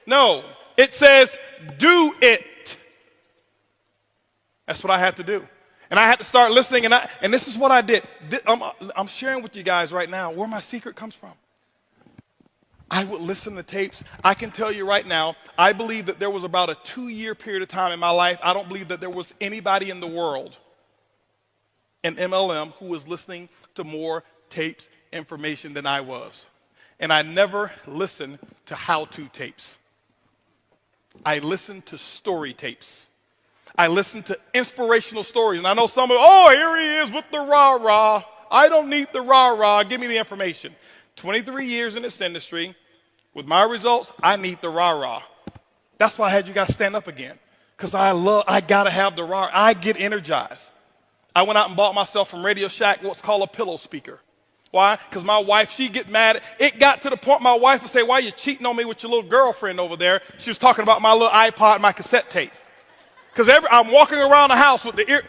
No, it says, do it. That's what I had to do. And I had to start listening, and this is what I did. I'm sharing with you guys right now where my secret comes from. I would listen to tapes. I can tell you right now, I believe that there was about a 2-year period of time in my life, I don't believe that there was anybody in the world in MLM who was listening to more tapes, information than I was. And I never listened to how-to tapes. I listened to story tapes. I listened to inspirational stories. And I know some of, here he is with the rah-rah. I don't need the rah-rah. Give me the information. 23 years in this industry. With my results, I need the rah-rah. That's why I had you guys stand up again. Because I got to have the rah. I get energized. I went out and bought myself from Radio Shack what's called a pillow speaker. Why? Because my wife, she'd get mad. It got to the point my wife would say, why are you cheating on me with your little girlfriend over there? She was talking about my little iPod and my cassette tape. Because I'm walking around the house with the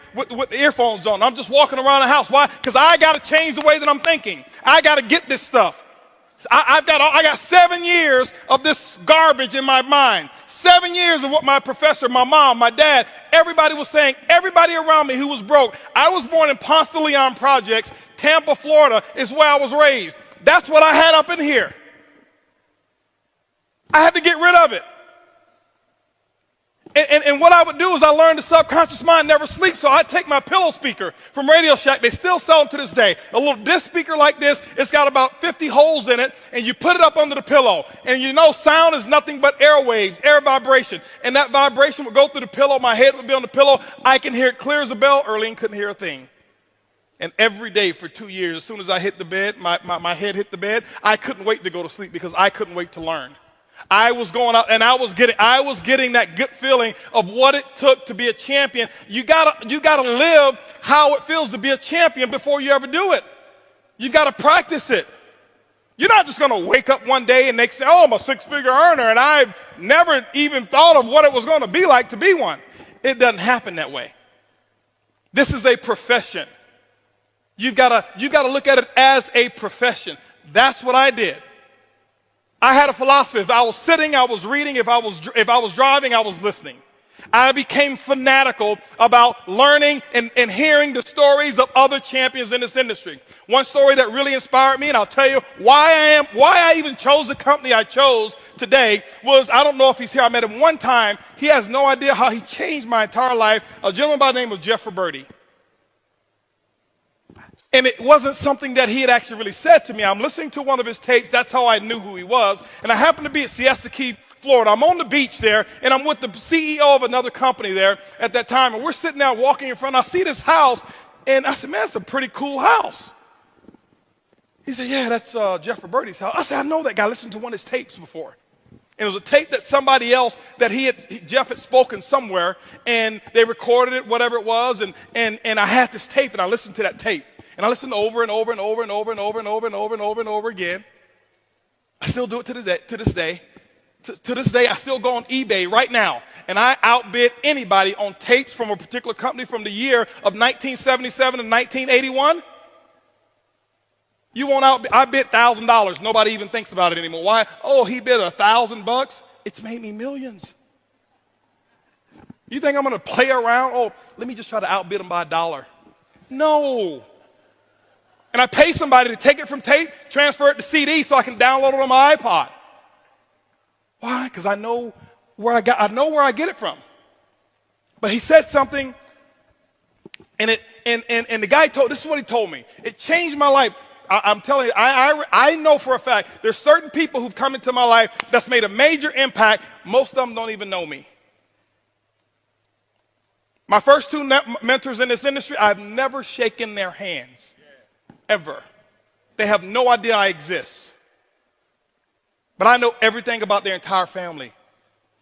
earphones on. I'm just walking around the house. Why? Because I got to change the way that I'm thinking. I got to get this stuff. I got 7 years of this garbage in my mind. 7 years of what my professor, my mom, my dad, everybody was saying, everybody around me who was broke. I was born in Ponce de Leon Projects, Tampa, Florida is where I was raised. That's what I had up in here. I had to get rid of it. And what I would do is I learned the subconscious mind never sleeps, so I take my pillow speaker from Radio Shack. They still sell them to this day. A little disc speaker like this, it's got about 50 holes in it, and you put it up under the pillow. And you know sound is nothing but airwaves, air vibration. And that vibration would go through the pillow. My head would be on the pillow. I can hear it clear as a bell. Earlene couldn't hear a thing. And every day for 2 years, as soon as I hit the bed, my head hit the bed, I couldn't wait to go to sleep because I couldn't wait to learn. I was going out and I was getting that good feeling of what it took to be a champion. You gotta live how it feels to be a champion before you ever do it. You've got to practice it. You're not just going to wake up one day and say, I'm a 6-figure earner, and I've never even thought of what it was going to be like to be one. It doesn't happen that way. This is a profession. You've got to look at it as a profession. That's what I did. I had a philosophy. If I was sitting, I was reading. If I was driving, I was listening. I became fanatical about learning and hearing the stories of other champions in this industry. One story that really inspired me, and I'll tell you why I even chose the company I chose today, was, I don't know if he's here. I met him one time. He has no idea how he changed my entire life. A gentleman by the name of Jeff Roberti. And it wasn't something that he had actually really said to me. I'm listening to one of his tapes. That's how I knew who he was. And I happened to be at Siesta Key, Florida. I'm on the beach there, and I'm with the CEO of another company there at that time. And we're sitting there walking in front. I see this house, and I said, man, it's a pretty cool house. He said, yeah, that's Jeff Roberti's house. I said, I know that guy. I listened to one of his tapes before. And it was a tape that somebody else, that Jeff had spoken somewhere, and they recorded it, whatever it was. And I had this tape, and I listened to that tape. And I listened over and over and over and over and over and over and over and over and over again. I still do it to this day. To this day, I still go on eBay right now, and I outbid anybody on tapes from a particular company from the year of 1977 and 1981. You won't outbid. I bid $1,000. Nobody even thinks about it anymore. Why? Oh, he bid $1,000. It's made me millions. You think I'm going to play around? Oh, let me just try to outbid him by $1. No. And I pay somebody to take it from tape, transfer it to CD so I can download it on my iPod. Why? Because I know where I get it from. But he said something, and the guy this is what he told me. It changed my life. I'm telling you, I know for a fact there's certain people who've come into my life that's made a major impact. Most of them don't even know me. My first 2 mentors in this industry, I've never shaken their hands. Ever. They have no idea I exist. But I know everything about their entire family.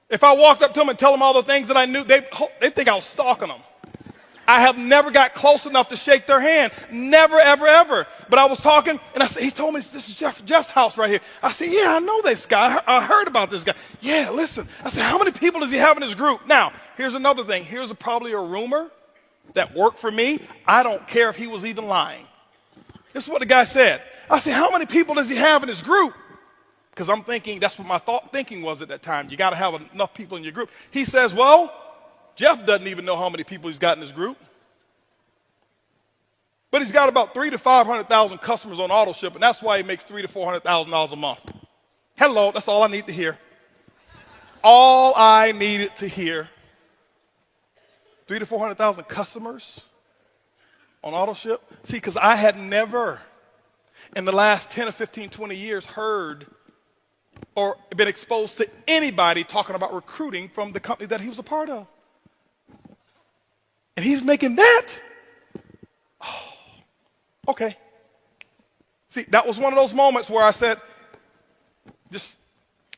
If I walked up to them and tell them all the things that I knew, they think I was stalking them. I have never got close enough to shake their hand. Never, ever, ever. But I was talking, and I said, he told me, this is Jeff's house right here. I said, yeah, I know this guy. I heard about this guy. Yeah, listen. I said, how many people does he have in his group? Now, here's another thing. Here's probably a rumor that worked for me. I don't care if he was even lying. This is what the guy said. I said, how many people does he have in his group? Because I'm thinking, that's what my thinking was at that time. You got to have enough people in your group. He says, well, Jeff doesn't even know how many people he's got in his group. But he's got about 300,000 to 500,000 customers on auto ship, and that's why he makes $300,000 to $400,000 a month. Hello, that's all I need to hear. All I needed to hear. 300,000 to 400,000 customers on auto ship. See, because I had never in the last 10 or 15, 20 years heard or been exposed to anybody talking about recruiting from the company that he was a part of. And he's making that. Oh, okay. See, that was one of those moments where I said, just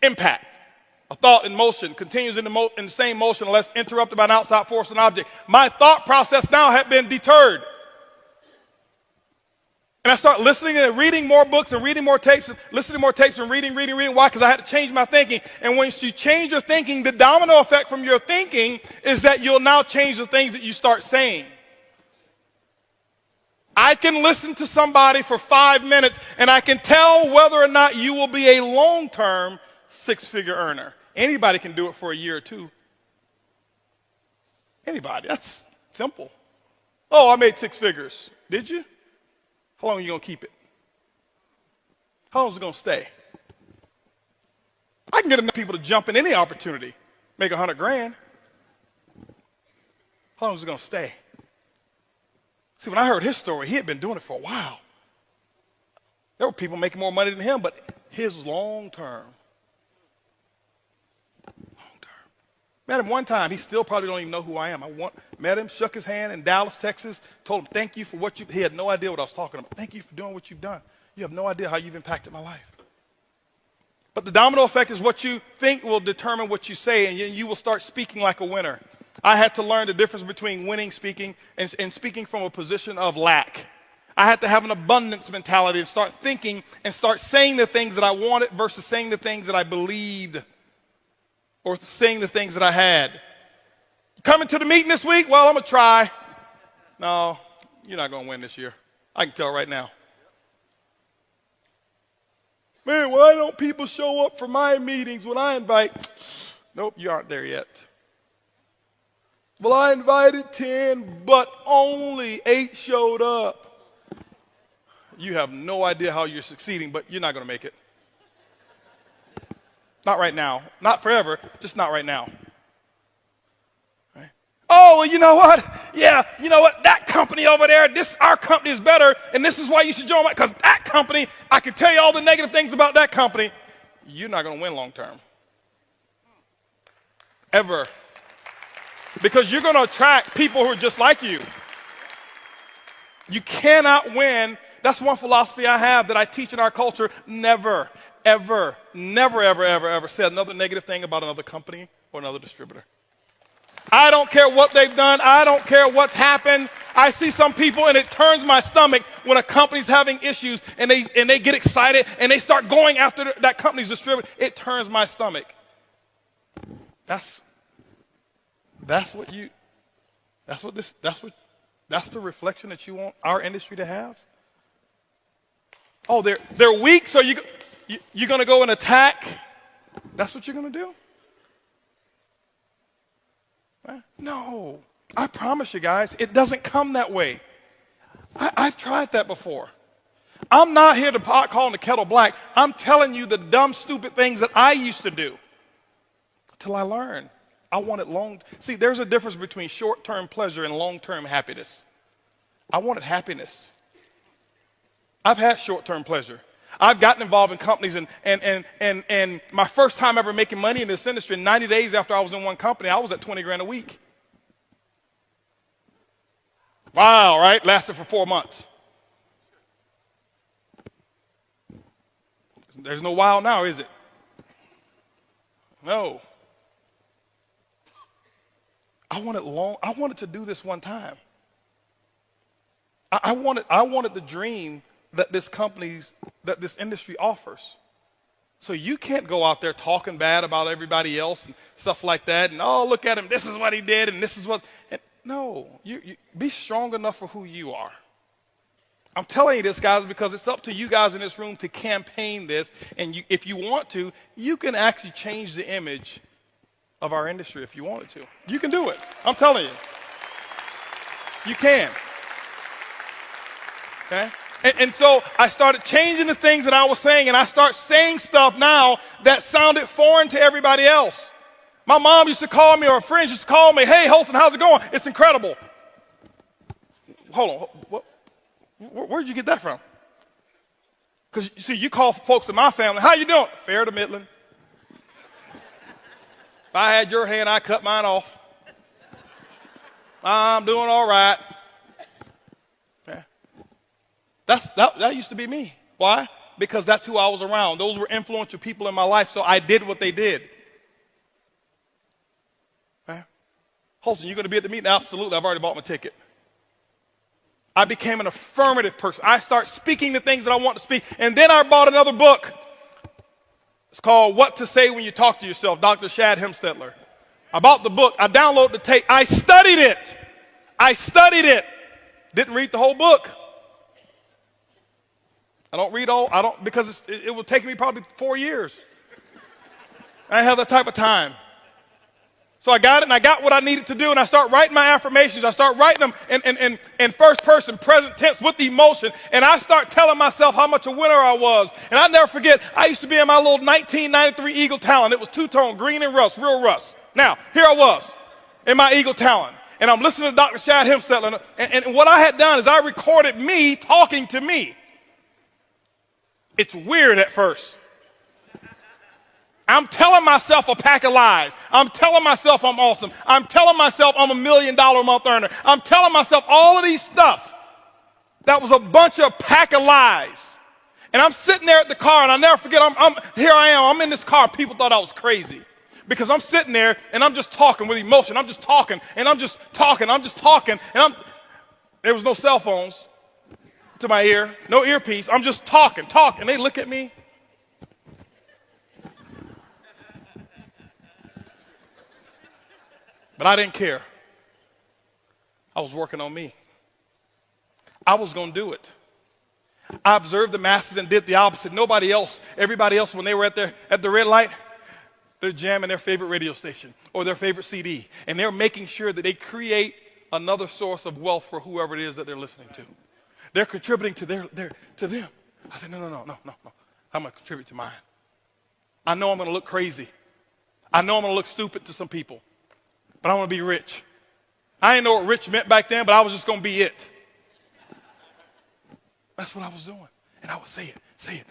impact. A thought in motion continues in the same motion unless interrupted by an outside force and object. My thought process now had been deterred. And I start listening and reading more books and reading more tapes, and listening to more tapes and reading. Why? Because I had to change my thinking. And once you change your thinking, the domino effect from your thinking is that you'll now change the things that you start saying. I can listen to somebody for 5 minutes and I can tell whether or not you will be a long-term six-figure earner. Anybody can do it for a year or two. Anybody. That's simple. Oh, I made 6 figures. Did you? How long are you going to keep it? How long is it going to stay? I can get enough people to jump in any opportunity, make 100 grand. How long is it going to stay? See, when I heard his story, he had been doing it for a while. There were people making more money than him, but his was long term. Met him one time. He still probably don't even know who I am. Met him, shook his hand in Dallas, Texas, told him thank you for what you. He had no idea what I was talking about. Thank you for doing what you've done. You have no idea how you've impacted my life. But the domino effect is what you think will determine what you say, and you will start speaking like a winner. I had to learn the difference between winning speaking and speaking from a position of lack. I had to have an abundance mentality and start thinking and start saying the things that I wanted versus saying the things that I believed or saying the things that I had. Coming to the meeting this week? Well, I'm going to try. No, you're not going to win this year. I can tell right now. Man, why don't people show up for my meetings when I invite? Nope, you aren't there yet. Well, I invited 10, but only 8 showed up. You have no idea how you're succeeding, but you're not going to make it. Not right now. Not forever, just not right now. Right? Oh, well, you know what? Yeah, you know what? That company over there, our company is better, and this is why you should join because that company, I can tell you all the negative things about that company. You're not going to win long term. Ever. Because you're going to attract people who are just like you. You cannot win. That's one philosophy I have that I teach in our culture. Never, ever, never, ever, ever, ever say another negative thing about another company or another distributor. I don't care what they've done. I don't care what's happened. I see some people and it turns my stomach when a company's having issues and they get excited and they start going after that company's distributor. It turns my stomach. That's the reflection that you want our industry to have. Oh, they're weak, so you're going to go and attack. That's what you're going to do? No, I promise you guys, it doesn't come that way. I've tried that before. I'm not here to pot calling the kettle black. I'm telling you the dumb, stupid things that I used to do until I learned. I wanted See, there's a difference between short-term pleasure and long-term happiness. I wanted happiness. I've had short-term pleasure. I've gotten involved in companies and my first time ever making money in this industry, 90 days after I was in one company, I was at 20 grand a week. Wow, right? Lasted for 4 months. There's no wow now, is it? No. I wanted to do this one time. I wanted the dream that that this industry offers. So you can't go out there talking bad about everybody else and stuff like that. And oh, look at him. This is what he did, and this is what. No, you be strong enough for who you are. I'm telling you this, guys, because it's up to you guys in this room to campaign this. And if you want to, you can actually change the image of our industry if you wanted to. You can do it. I'm telling you. You can. Okay? And so I started changing the things that I was saying, and I start saying stuff now that sounded foreign to everybody else. My mom used to call me, or friends used to call me, hey, Holton, how's it going? It's incredible. Hold on, where'd you get that from? Because, you see, you call folks in my family, how you doing? Fair to middling. If I had your hand, I'd cut mine off. I'm doing all right. Yeah. That used to be me. Why? Because that's who I was around. Those were influential people in my life, so I did what they did. Okay. Holton, you going to be at the meeting? Absolutely. I've already bought my ticket. I became an affirmative person. I start speaking the things that I want to speak. And then I bought another book. It's called What to Say When You Talk to Yourself, Dr. Shad Hemstetler. I bought the book. I downloaded the tape. I studied it. Didn't read the whole book. Because it would take me probably 4 years. I didn't have that type of time. So I got it, and I got what I needed to do, and I start writing my affirmations. I start writing them in first person, present tense, with emotion, and I start telling myself how much a winner I was. And I'll never forget, I used to be in my little 1993 Eagle Talon. It was two-tone, green and rust, real rust. Now, here I was in my Eagle Talon, and I'm listening to Dr. Shad Hemstetler, and what I had done is I recorded me talking to me. It's weird at first. I'm telling myself a pack of lies. I'm telling myself I'm awesome. I'm telling myself I'm $1 million a month earner. I'm telling myself all of these stuff. That was a bunch of pack of lies. And I'm sitting there at the car, and I'll never forget, here I am. I'm in this car. People thought I was crazy because I'm sitting there, and I'm just talking with emotion. I'm just talking, and I'm just talking. And there was no cell phones to my ear, no earpiece. I'm just talking. And they look at me. But I didn't care. I was working on me. I was going to do it. I observed the masses and did the opposite. Everybody else, when they were at the red light, they're jamming their favorite radio station or their favorite CD. And they're making sure that they create another source of wealth for whoever it is that they're listening to. They're contributing to them. I said, no. I'm going to contribute to mine. I know I'm going to look crazy. I know I'm going to look stupid to some people. But I want to be rich. I didn't know what rich meant back then, but I was just going to be it. That's what I was doing. And I would say it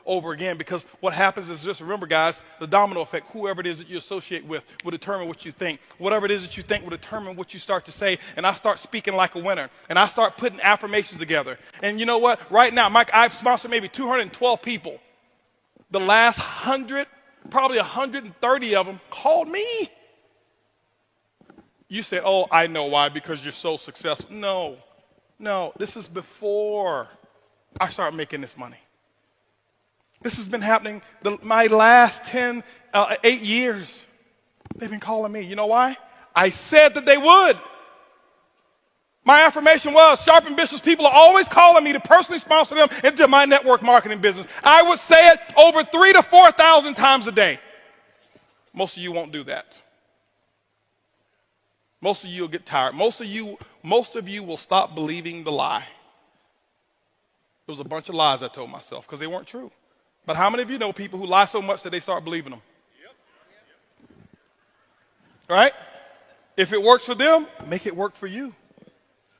over again, because what happens is, just remember, guys, the domino effect. Whoever it is that you associate with will determine what you think. Whatever it is that you think will determine what you start to say. And I start speaking like a winner. And I start putting affirmations together. And you know what? Right now, Mike, I've sponsored maybe 212 people. The last 100, probably 130 of them called me. You say, oh, I know why, because you're so successful. No, this is before I started making this money. This has been happening my last 8 years. They've been calling me. You know why? I said that they would. My affirmation was, sharp, ambitious people are always calling me to personally sponsor them into my network marketing business. I would say it over 3,000 to 4,000 times a day. Most of you won't do that. Most of you will get tired. Most of you will stop believing the lie. It was a bunch of lies I told myself because they weren't true. But how many of you know people who lie so much that they start believing them? Right? If it works for them, make it work for you.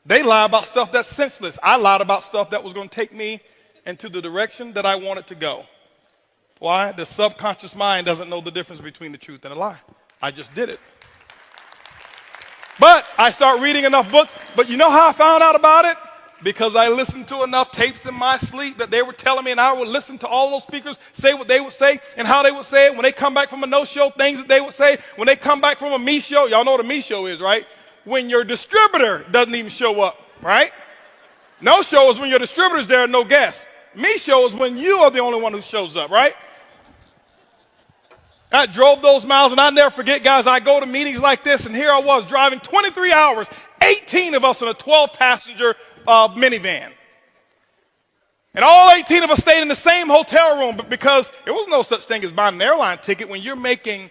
They lie about stuff that's senseless. I lied about stuff that was going to take me into the direction that I wanted to go. Why? The subconscious mind doesn't know the difference between the truth and a lie. I just did it. But I start reading enough books. But you know how I found out about it? Because I listened to enough tapes in my sleep that they were telling me, and I would listen to all those speakers say what they would say and how they would say it. When they come back from a no-show, things that they would say. When they come back from a me show, y'all know what a me show is, right? When your distributor doesn't even show up, right? No show is when your distributor's there and no guests. Me show is when you are the only one who shows up, right? I drove those miles, and I never forget, guys, I go to meetings like this, and here I was driving 23 hours, 18 of us in a 12-passenger minivan. And all 18 of us stayed in the same hotel room, but because there was no such thing as buying an airline ticket when you're making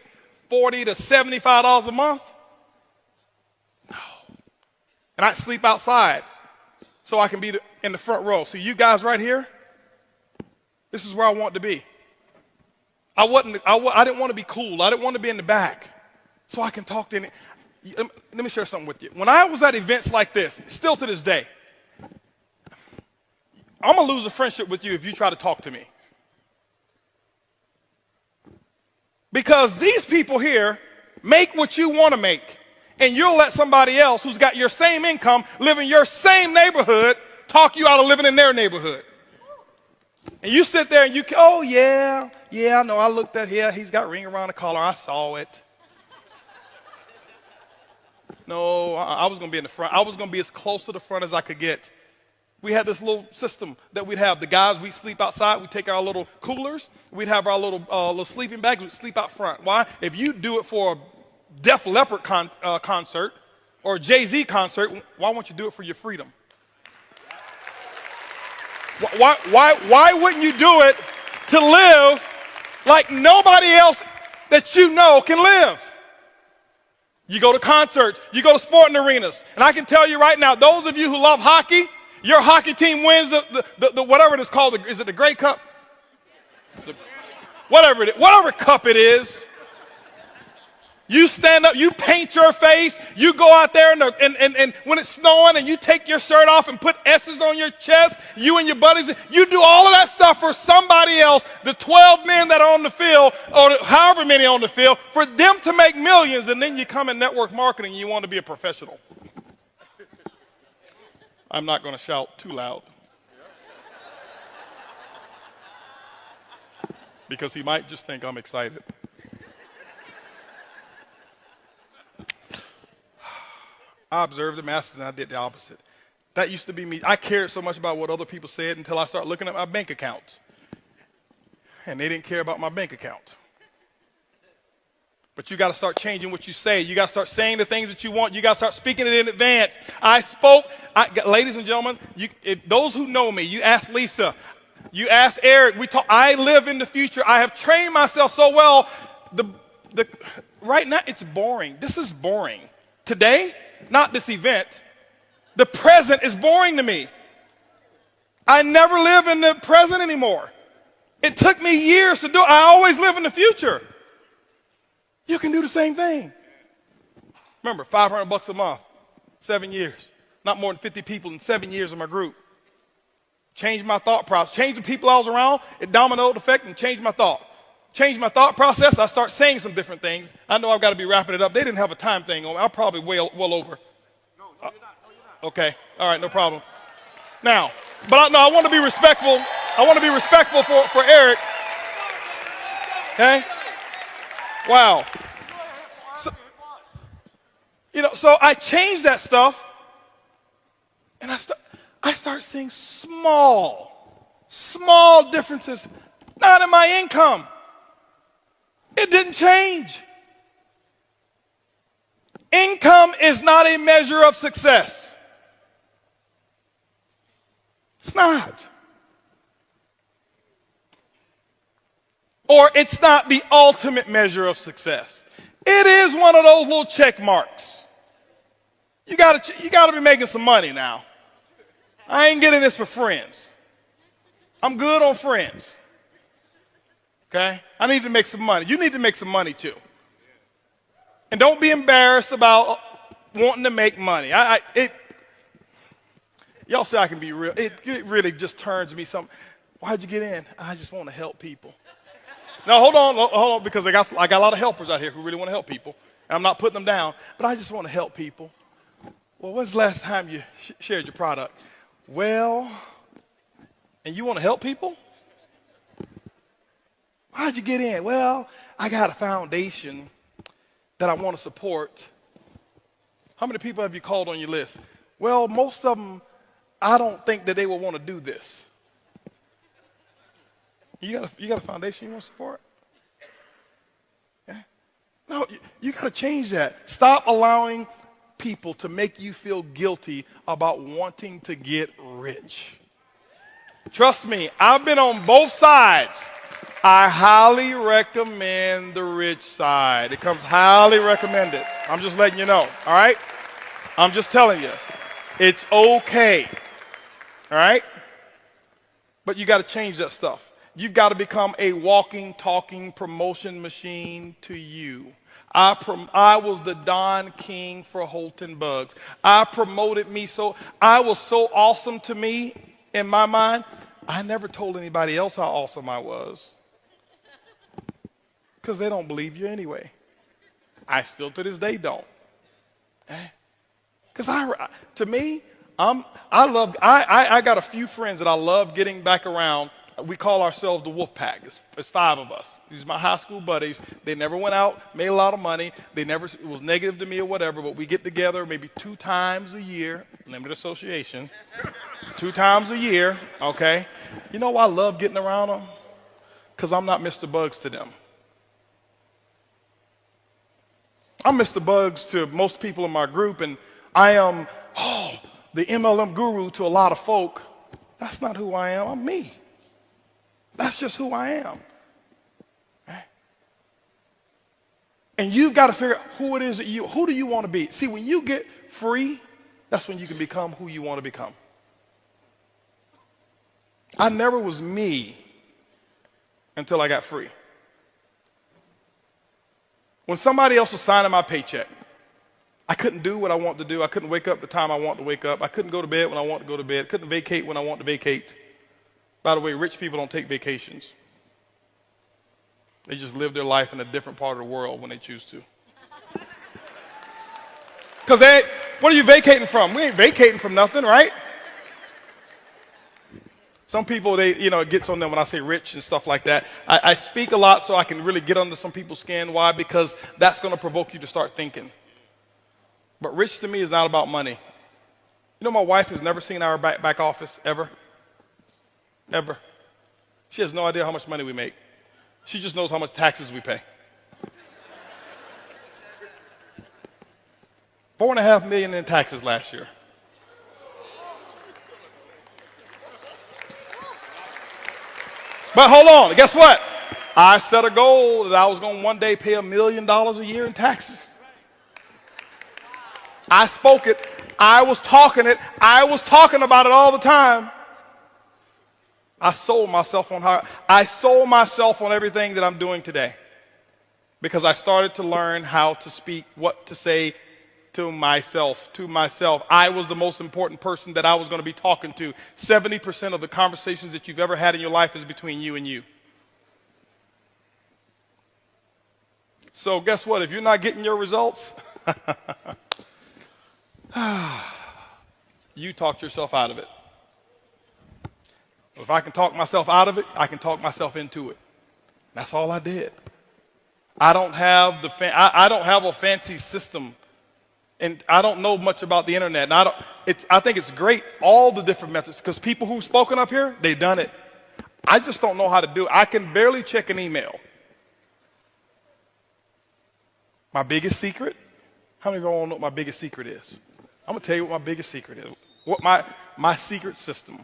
$40 to $75 a month. No. And I'd sleep outside. so I can be in the front row. So you guys right here, this is where I want to be. I didn't want to be cool. I didn't want to be in the back, so I can talk to any. Let me share something with you. When I was at events like this, still to this day, I'm going to lose a friendship with you if you try to talk to me. Because these people here make what you want to make, and you'll let somebody else who's got your same income, live in your same neighborhood, talk you out of living in their neighborhood. And you sit there and you, oh, yeah, I know, I looked at here, he's got ring around the collar, I saw it. No, I was going to be in the front. I was going to be as close to the front as I could get. We had this little system that we'd have. The guys, we'd sleep outside. We'd take our little coolers. We'd have our little sleeping bags. We'd sleep out front. Why? If you do it for a Def Leppard concert or a Jay-Z concert, why won't you do it for your freedom? Why wouldn't you do it to live like nobody else that you know can live? You go to concerts, you go to sporting arenas, and I can tell you right now, those of you who love hockey, your hockey team wins the whatever it is called, is it the Grey Cup? Whatever cup it is. You stand up, you paint your face, you go out there and when it's snowing and you take your shirt off and put S's on your chest, you and your buddies, you do all of that stuff for somebody else, the 12 men that are on the field, or however many on the field, for them to make millions, and then you come in network marketing and you want to be a professional. I'm not going to shout too loud. Because he might just think I'm excited. I observed the masters and I did the opposite. That used to be me. I cared so much about what other people said until I started looking at my bank account. And they didn't care about my bank account. But you got to start changing what you say. You got to start saying the things that you want. You got to start speaking it in advance. Ladies and gentlemen, those who know me, you ask Lisa, you ask Eric, I live in the future. I have trained myself so well. Right now, it's boring. This is boring. Today, not this event. The present is boring to me. I never live in the present anymore. It took me years to do it. I always live in the future. You can do the same thing. Remember, $500 a month, 7 years. Not more than 50 people in 7 years of my group. Changed my thought process. Changed the people I was around. It dominoed effect and changed my thought. Changed my thought process. I start saying some different things. I know I've got to be wrapping it up. They didn't have a time thing on me. I'm probably well over. No, you're not. Okay. All right. No problem. Now, but I want to be respectful. I want to be respectful for Eric. Okay. Wow. So I changed that stuff, and I start seeing small differences, not in my income. It didn't change. Income is not a measure of success. It's not. Or it's not the ultimate measure of success. It is one of those little check marks. You gotta be making some money now. I ain't getting this for friends. I'm good on friends. Okay? I need to make some money. You need to make some money too. And don't be embarrassed about wanting to make money. Y'all say I can be real. It really just turns me something. Why'd you get in? I just want to help people. Now, hold on, because I got a lot of helpers out here who really want to help people. And I'm not putting them down, but I just want to help people. Well, when's the last time you shared your product? Well, and you want to help people? How'd you get in? Well, I got a foundation that I want to support. How many people have you called on your list? Well, most of them, I don't think that they will want to do this. You got a foundation you want to support? Yeah? No, you got to change that. Stop allowing people to make you feel guilty about wanting to get rich. Trust me, I've been on both sides. I highly recommend the rich side. It comes highly recommended. I'm just letting you know, all right? I'm just telling you, it's okay. all right? But you got to change that stuff. You've got to become a walking, talking promotion machine to you. I was the Don King for Holton Buggs. I promoted me so, I was so awesome to me in my mind, I never told anybody else how awesome I was. Because they don't believe you anyway. I still to this day don't. Because to me, I got a few friends that I love getting back around. We call ourselves the Wolf Pack. It's 5 of us. These are my high school buddies. They never went out, made a lot of money. It was negative to me or whatever, but we get together maybe 2 times a year, limited association, 2 times a year, okay? You know why I love getting around them? Because I'm not Mr. Buggs to them. I'm Mr. Buggs to most people in my group, and I am, the MLM guru to a lot of folk. That's not who I am. I'm me. That's just who I am. And you've got to figure out who it is who do you want to be? See, when you get free, that's when you can become who you want to become. I never was me until I got free. When somebody else was signing my paycheck, I couldn't do what I want to do. I couldn't wake up the time I want to wake up. I couldn't go to bed when I want to go to bed. Couldn't vacate when I want to vacate. By the way, rich people don't take vacations. They just live their life in a different part of the world when they choose to. Because what are you vacating from? We ain't vacating from nothing, right? Some people, it gets on them when I say rich and stuff like that. I speak a lot so I can really get under some people's skin. Why? Because that's going to provoke you to start thinking. But rich to me is not about money. You know, my wife has never seen our back office, ever. Ever. She has no idea how much money we make. She just knows how much taxes we pay. $4.5 million in taxes last year. But hold on, guess what? I set a goal that I was going to one day pay $1 million a year in taxes. I spoke it. I was talking it. I was talking about it all the time. I sold myself on everything that I'm doing today because I started to learn how to speak, what to say to myself. I was the most important person that I was going to be talking to. 70% of the conversations that you've ever had in your life is between you and you. So guess what? If you're not getting your results, you talked yourself out of it. If I can talk myself out of it, I can talk myself into it. That's all I did. I don't have I don't have a fancy system, and I don't know much about the internet. And I think it's great, all the different methods, because people who've spoken up here, they've done it. I just don't know how to do it. I can barely check an email. My biggest secret? How many of y'all want to know what my biggest secret is? I'm going to tell you what my biggest secret is. What my secret system.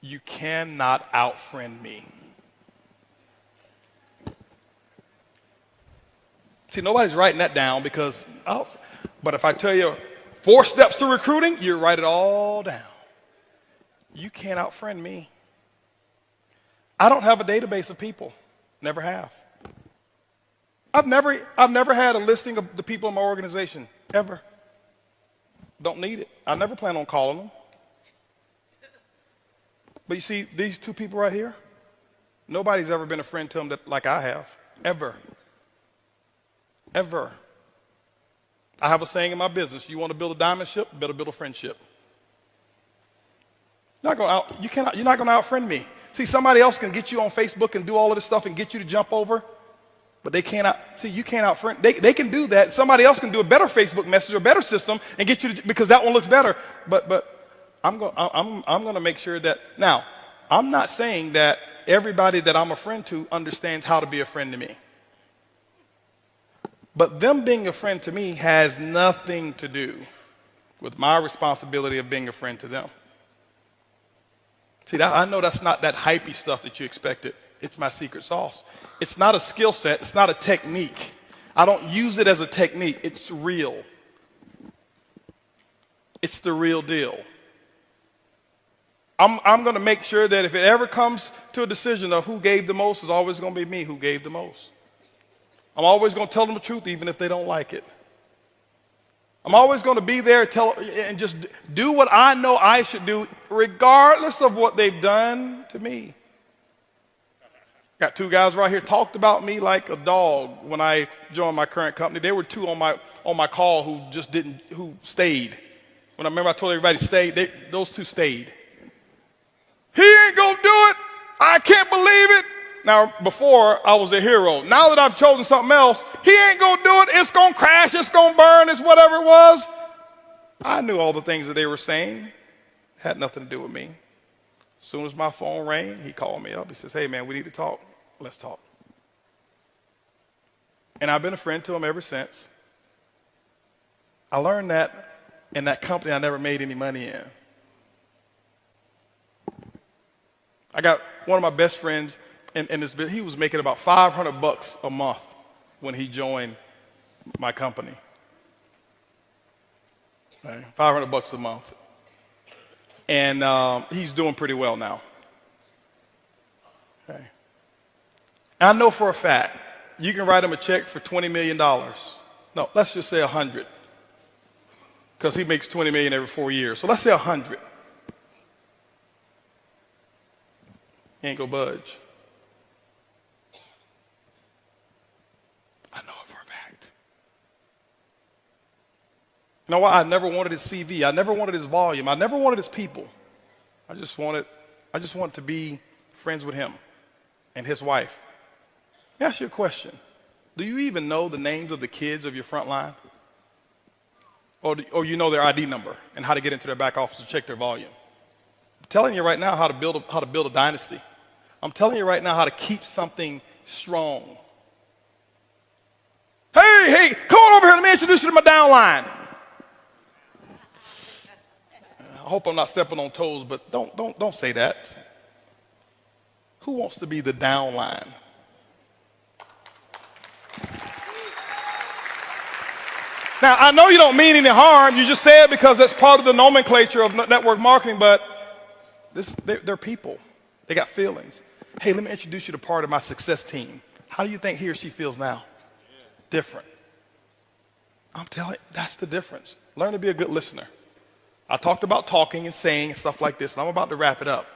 You cannot out-friend me. See, nobody's writing that down because, but if I tell you 4 steps to recruiting, you write it all down. You can't out-friend me. I don't have a database of people. Never have. I've never had a listing of the people in my organization, ever. Don't need it. I never plan on calling them. But you see, these 2 people right here, nobody's ever been a friend to them like I have, ever. Ever. I have a saying in my business, you want to build a diamond ship, better build a friendship. You're not going to out-friend me. See, somebody else can get you on Facebook and do all of this stuff and get you to jump over, but they can't you can't out-friend. They can do that. Somebody else can do a better Facebook message or better system and get you to, because that one looks better. But I'm going to make sure that, now, I'm not saying that everybody that I'm a friend to understands how to be a friend to me. But them being a friend to me has nothing to do with my responsibility of being a friend to them. See, I know that's not that hypey stuff that you expected. It's my secret sauce. It's not a skill set. It's not a technique. I don't use it as a technique. It's real. It's the real deal. I'm going to make sure that if it ever comes to a decision of who gave the most, it's always going to be me who gave the most. I'm always going to tell them the truth even if they don't like it. I'm always going to be there and just do what I know I should do regardless of what they've done to me. Got two guys right here talked about me like a dog when I joined my current company. There were two on my call who stayed. When I remember I told everybody stay, those two stayed. He ain't gonna do it. I can't believe it. Now, before I was a hero. Now that I've chosen something else, he ain't gonna do it. It's gonna crash. It's gonna burn. It's whatever it was. I knew all the things that they were saying. It had nothing to do with me. As soon as my phone rang, he called me up. He says, hey, man, we need to talk. Let's talk. And I've been a friend to him ever since. I learned that in that company I never made any money in. I got one of my best friends in this business. He was making about $500 a month when he joined my company. Right, $500 a month. And he's doing pretty well now. Okay. I know for a fact you can write him a check for $20 million. No, let's just say 100. Because he makes $20 million every 4 years. So let's say 100. He ain't gonna budge. I know it for a fact. You know why? I never wanted his CV. I never wanted his volume. I never wanted his people. I just wanted to be friends with him and his wife. Let me ask you a question. Do you even know the names of the kids of your front line? Or you know their ID number and how to get into their back office to check their volume? I'm telling you right now how to build a dynasty. I'm telling you right now how to keep something strong. Hey, come on over here. Let me introduce you to my downline. I hope I'm not stepping on toes, but don't say that. Who wants to be the downline? Now, I know you don't mean any harm. You just say it because that's part of the nomenclature of network marketing, but they're people. They got feelings. Hey, let me introduce you to part of my success team. How do you think he or she feels now? Different. I'm telling you, that's the difference. Learn to be a good listener. I talked about talking and saying and stuff like this, and I'm about to wrap it up.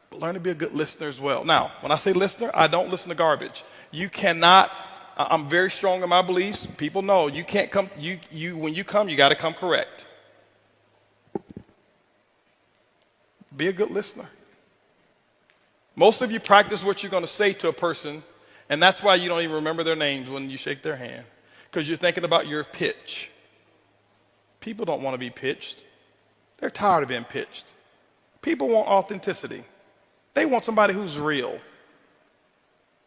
But learn to be a good listener as well. Now, when I say listener, I don't listen to garbage. You cannot, I'm very strong in my beliefs. People know you can't come, when you come, you got to come correct. Be a good listener. Most of you practice what you're going to say to a person, and that's why you don't even remember their names when you shake their hand, because you're thinking about your pitch. People don't want to be pitched. They're tired of being pitched. People want authenticity. They want somebody who's real.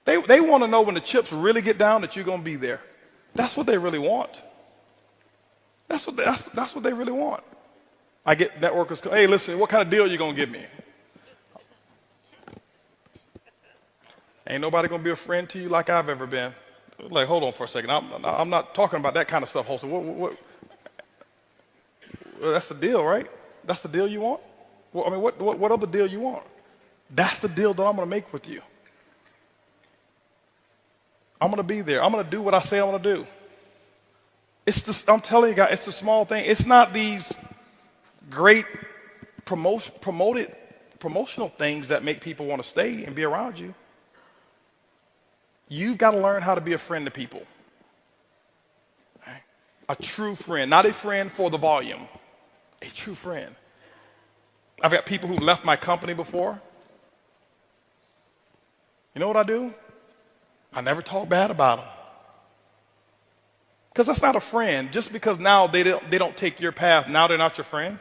They want to know when the chips really get down that you're going to be there. That's what they really want. That's what they really want. I get networkers, hey, listen, what kind of deal are you going to give me? Ain't nobody going to be a friend to you like I've ever been. Like, hold on for a second. I'm not talking about that kind of stuff, Holton. Well, that's the deal, right? That's the deal you want? Well, I mean, what other deal you want? That's the deal that I'm going to make with you. I'm going to be there. I'm going to do what I say I'm going to do. I'm telling you guys, it's a small thing. It's not these great promotional things that make people want to stay and be around you. You've got to learn how to be a friend to people. Okay? A true friend, not a friend for the volume. A true friend. I've got people who left my company before. You know what I do? I never talk bad about them. Because that's not a friend. Just because now they don't take your path, now they're not your friend.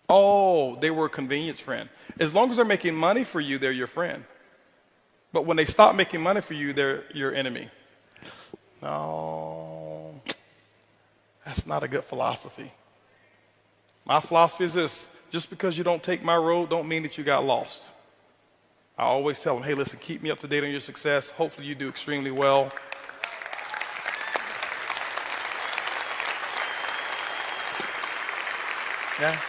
Oh, they were a convenience friend. As long as they're making money for you, they're your friend. But when they stop making money for you, they're your enemy. No, that's not a good philosophy. My philosophy is this: just because you don't take my road don't mean that you got lost. I always tell them, hey, listen, keep me up to date on your success. Hopefully you do extremely well. Yeah.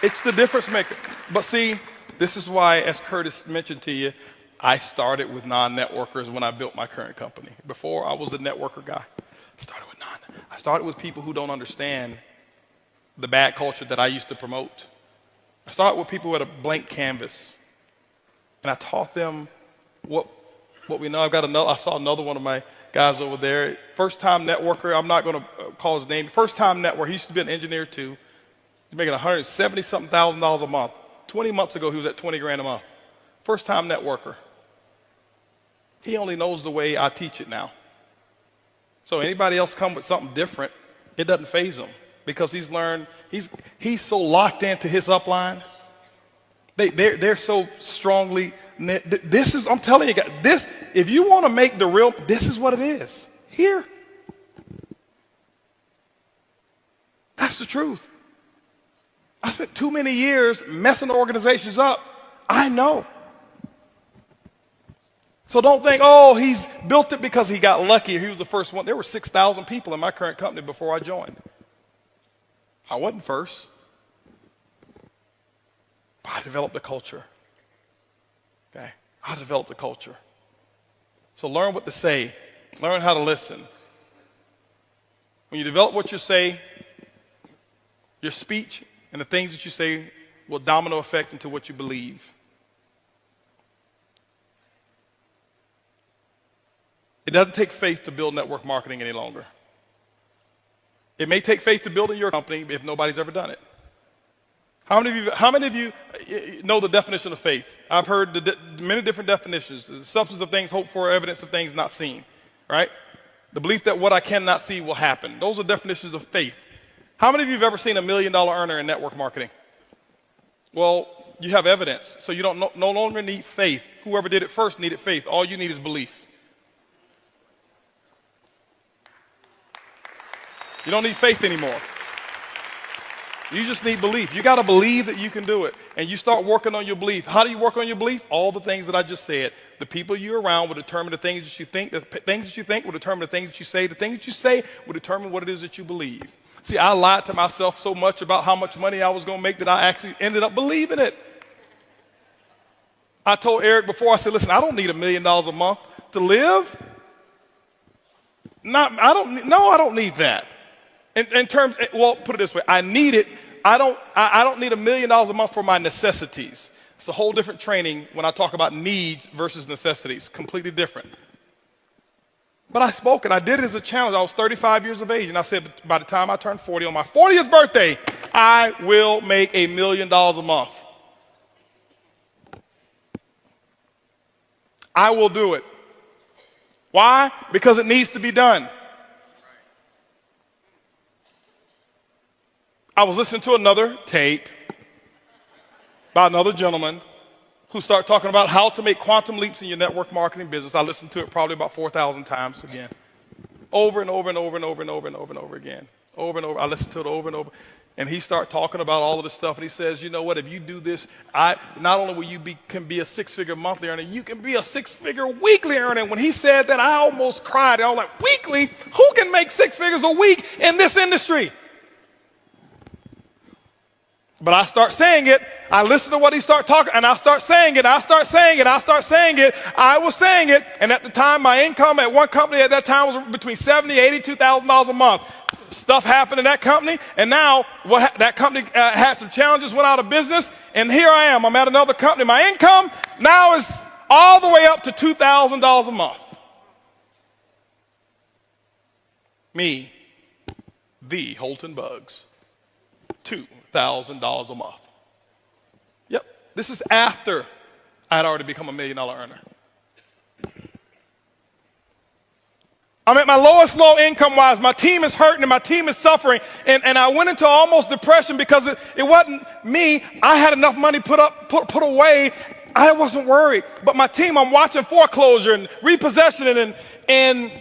It's the difference maker. But see, this is why, as Curtis mentioned to you, I started with non-networkers when I built my current company. Before, I was a networker guy. I started with people who don't understand the bad culture that I used to promote. I started with people with a blank canvas. And I taught them what we know. I saw another one of my guys over there. First-time networker. I'm not going to call his name. First-time networker. He used to be an engineer too. He's making $170-something thousand a month. 20 months ago, he was at 20 grand a month. First-time networker. He only knows the way I teach it now. So anybody else come with something different, it doesn't faze him because he's learned. He's so locked into his upline. They're so strongly. I'm telling you guys, this, if you want to make the real, this is what it is. Here. That's the truth. I spent too many years messing organizations up. I know. So don't think, oh, he's built it because he got lucky or he was the first one. There were 6,000 people in my current company before I joined. I wasn't first. But I developed the culture. Okay? I developed the culture. So learn what to say. Learn how to listen. When you develop what you say, your speech and the things that you say will domino effect into what you believe. It doesn't take faith to build network marketing any longer. It may take faith to build in your company if nobody's ever done it. How many of you know the definition of faith? I've heard many different definitions. The substance of things hoped for, evidence of things not seen, right? The belief that what I cannot see will happen. Those are definitions of faith. How many of you have ever seen $1 million earner in network marketing? Well, you have evidence, so you don't no longer need faith. Whoever did it first needed faith. All you need is belief. You don't need faith anymore. You just need belief. You got to believe that you can do it. And you start working on your belief. How do you work on your belief? All the things that I just said. The people you're around will determine the things that you think. The things that you think will determine the things that you say. The things that you say will determine what it is that you believe. See, I lied to myself so much about how much money I was going to make that I actually ended up believing it. I told Eric before, I said, listen, I don't need $1 million a month to live. I don't need that. In terms, well, put it this way, I need it. I don't need $1 million a month for my necessities. It's a whole different training when I talk about needs versus necessities, completely different. But I spoke it. I did it as a challenge. I was 35 years of age, and I said by the time I turned 40 on my 40th birthday, I will make $1 million a month. I will do it. Why? Because it needs to be done. I was listening to another tape by another gentleman who started talking about how to make quantum leaps in your network marketing business. I listened to it probably about 4,000 times again. Over and over and over and over and over and over and over again. Over and over. I listened to it over and over. And he started talking about all of this stuff. And he says, you know what, if you do this, not only will you can be a six-figure monthly earner, you can be a six-figure weekly earner. And when he said that, I almost cried. I was like, weekly? Who can make six figures a week in this industry? But I start saying it. I listen to what he started talking, and I start saying it. I start saying it. I start saying it. I was saying it. And at the time, my income at one company at that time was between $70,000 and $82,000 a month. Stuff happened in that company, and now that company had some challenges, went out of business, and here I am. I'm at another company. My income now is all the way up to $2,000 a month. Me, the Holton Buggs, $2,000 a month. Yep, this is after I had already become $1 million earner. I'm at my lowest low income-wise. My team is hurting and my team is suffering. And I went into almost depression because it wasn't me. I had enough money put away. I wasn't worried. But my team, I'm watching foreclosure and repossession and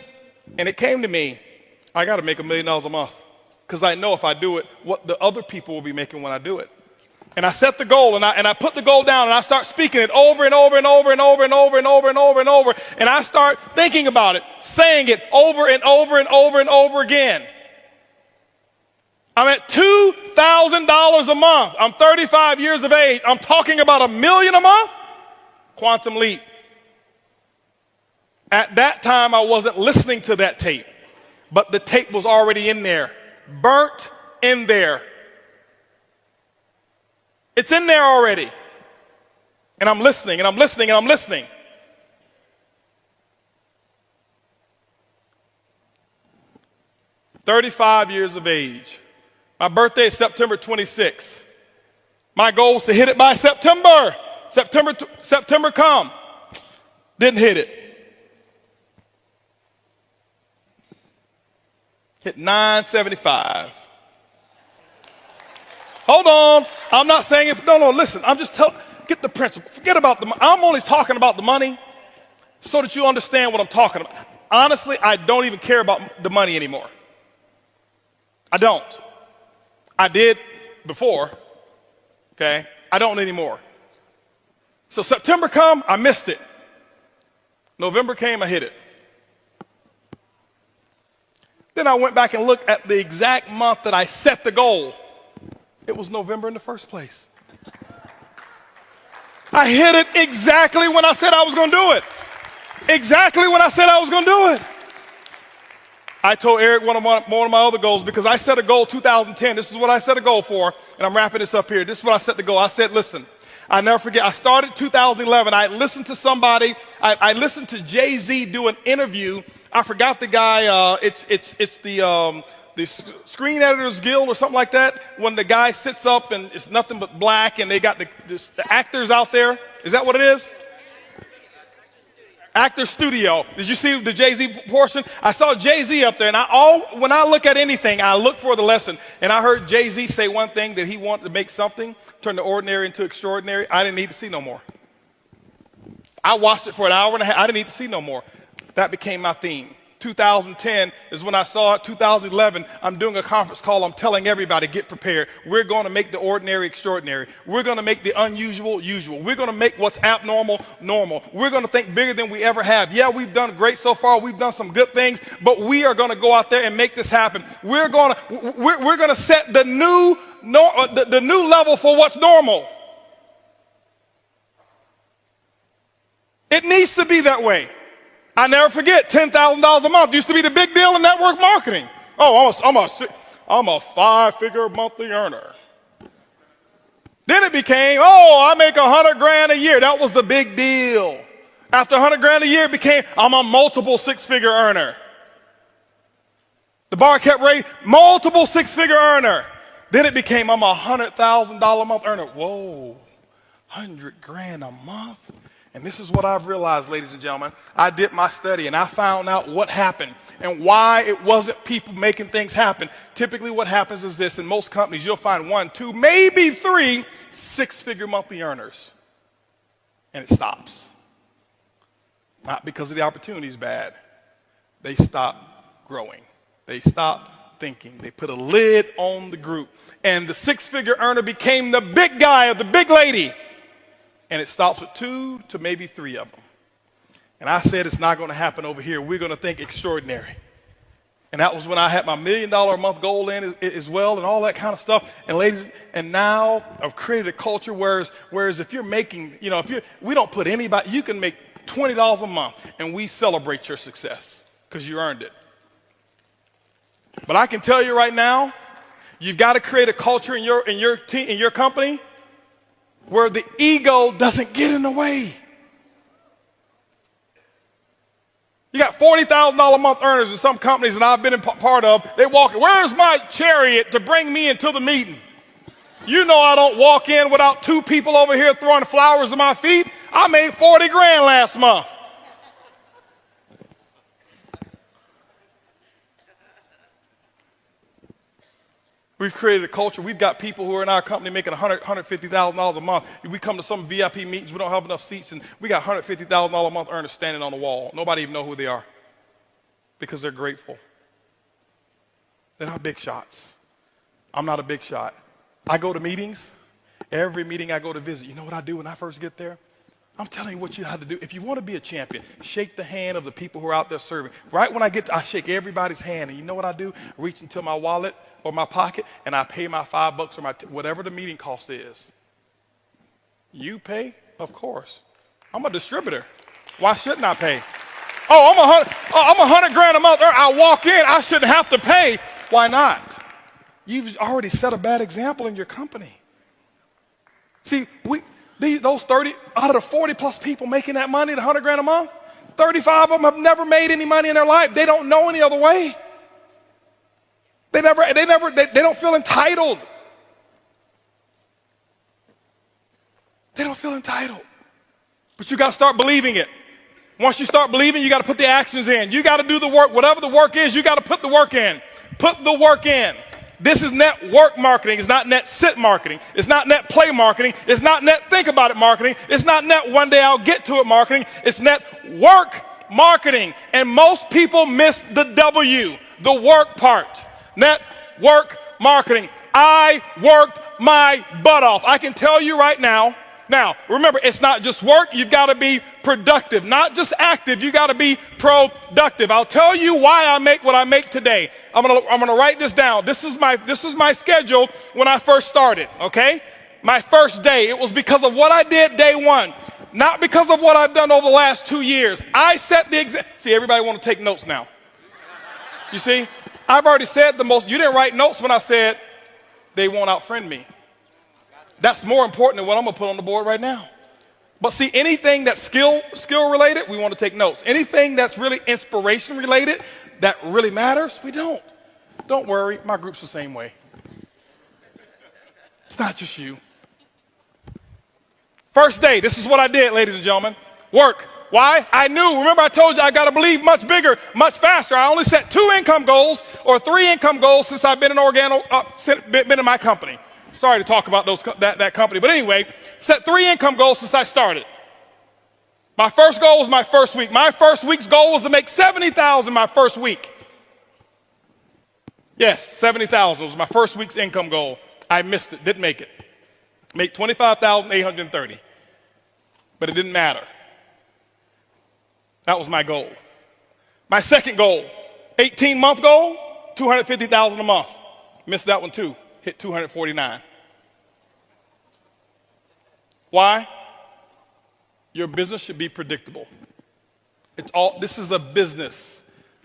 it came to me. I got to make $1 million a month because I know if I do it, what the other people will be making when I do it. And I set the goal, and I put the goal down, and I start speaking it over and over and over and over and over and over and over and over. And I start thinking about it, saying it over and over and over and over again. I'm at $2,000 a month. I'm 35 years of age. I'm talking about $1 million a month? Quantum leap. At that time, I wasn't listening to that tape, but the tape was already in there, burnt in there. It's in there already. And I'm listening, and I'm listening, and I'm listening. "35 years of age. My birthday is September 26th. My goal was to hit it by September. September come. Didn't hit it. Hit 975. Hold on. I'm not saying if, no, listen. I'm just telling, get the principle. Forget about the money. I'm only talking about the money so that you understand what I'm talking about. Honestly, I don't even care about the money anymore. I don't. I did before, okay? I don't anymore. So September come, I missed it. November came, I hit it. Then I went back and looked at the exact month that I set the goal. It was November in the first place. I hit it exactly when I said I was going to do it. Exactly when I said I was going to do it. I told Eric one of my other goals, because I set a goal 2010. This is what I set a goal for, and I'm wrapping this up here. This is what I set the goal. I said, listen, I never forget. I started 2011. I listened to somebody. I listened to Jay-Z do an interview. I forgot the guy. It's the Screen Editors Guild or something like that. When the guy sits up and it's nothing but black, and they got the actors out there. Is that what it is? Actor Studio. Did you see the Jay-Z portion? I saw Jay-Z up there, and when I look at anything, I look for the lesson. And I heard Jay-Z say one thing, that he wanted to make something, turn the ordinary into extraordinary. I didn't need to see no more. I watched it for an hour and a half. I didn't need to see no more. That became my theme. 2010 is when I saw it. 2011, I'm doing a conference call. I'm telling everybody, get prepared. We're going to make the ordinary extraordinary. We're going to make the unusual usual. We're going to make what's abnormal normal. We're going to think bigger than we ever have. Yeah, we've done great so far. We've done some good things, but we are going to go out there and make this happen. We're going to set the new level for what's normal. It needs to be that way. I never forget, $10,000 a month used to be the big deal in network marketing. Oh, I'm a 5-figure monthly earner. Then it became, I make $100,000 a year. That was the big deal. After $100,000 a year, it became, I'm a multiple 6-figure earner. The bar kept raising, multiple 6-figure earner. Then it became, I'm a $100,000 a month earner. Whoa, $100,000 a month? And this is what I've realized, ladies and gentlemen. I did my study, and I found out what happened and why it wasn't people making things happen. Typically what happens is this. In most companies, you'll find 1, 2, maybe 3 6-figure monthly earners. And it stops. Not because of the opportunity is bad. They stop growing. They stop thinking. They put a lid on the group. And the 6-figure earner became the big guy or the big lady. And it stops with 2 to maybe 3 of them. And I said, it's not going to happen over here. We're going to think extraordinary. And that was when I had my $1 million a month goal in as well, and all that kind of stuff. And ladies, and now I've created a culture whereas if you're making, we don't put anybody, you can make $20 a month, and we celebrate your success because you earned it. But I can tell you right now, you've got to create a culture in your team, in your company, where the ego doesn't get in the way. You got $40,000 a month earners in some companies that I've been a part of. They walk, where's my chariot to bring me into the meeting? You know I don't walk in without 2 people over here throwing flowers at my feet. I made $40,000 last month. We've created a culture. We've got people who are in our company making $150,000 a month. We come to some VIP meetings. We don't have enough seats, and we got $150,000 a month earners standing on the wall. Nobody even know who they are because they're grateful. They're not big shots. I'm not a big shot. I go to meetings. Every meeting I go to visit, you know what I do when I first get there? I'm telling you what you have to do. If you want to be a champion, shake the hand of the people who are out there serving. Right when I shake everybody's hand, and you know what I do? I reach into my wallet. or my pocket, and I pay my $5 or whatever the meeting cost is. You pay? Of course. I'm a distributor. Why shouldn't I pay? Oh, I'm $100,000 a month. I walk in, I shouldn't have to pay. Why not? You've already set a bad example in your company. See, those 30 out of the 40 plus people making that money, the $100,000 a month, 35 of them have never made any money in their life. They don't know any other way. They don't feel entitled. They don't feel entitled. But you got to start believing it. Once you start believing, you got to put the actions in. You got to do the work. Whatever the work is, you got to put the work in. Put the work in. This is network marketing. It's not net sit marketing. It's not net play marketing. It's not net think about it marketing. It's not net one day I'll get to it marketing. It's net work marketing. And most people miss the W, the work part. Network marketing. I worked my butt off. I can tell you right now. Now, remember, it's not just work. You've got to be productive, not just active. You got to be productive. I'll tell you why I make what I make today. I'm gonna write this down. This is my schedule when I first started. Okay, my first day. It was because of what I did day one, not because of what I've done over the last 2 years. I set the example. See, everybody want to take notes now. You see, I've already said the most. You didn't write notes when I said they won't outfriend me. That's more important than what I'm going to put on the board right now. But see, anything that's skill related, we want to take notes. Anything that's really inspiration related, that really matters, we don't. Don't worry, my group's the same way. It's not just you. First day, this is what I did, ladies and gentlemen. Work. Why? I knew. Remember I told you I got to believe much bigger, much faster. I only set 2 income goals or 3 income goals since I've been in my company. Sorry to talk about that company. But anyway, set 3 income goals since I started. My first goal was my first week. My first week's goal was to make $70,000 my first week. Yes, $70,000 was my first week's income goal. I missed it, didn't make it. Make $25,830. But it didn't matter. That was my goal. My second goal, 18-month goal, $250,000 a month. Missed that one too. Hit 249. Why? Your business should be predictable. This is a business.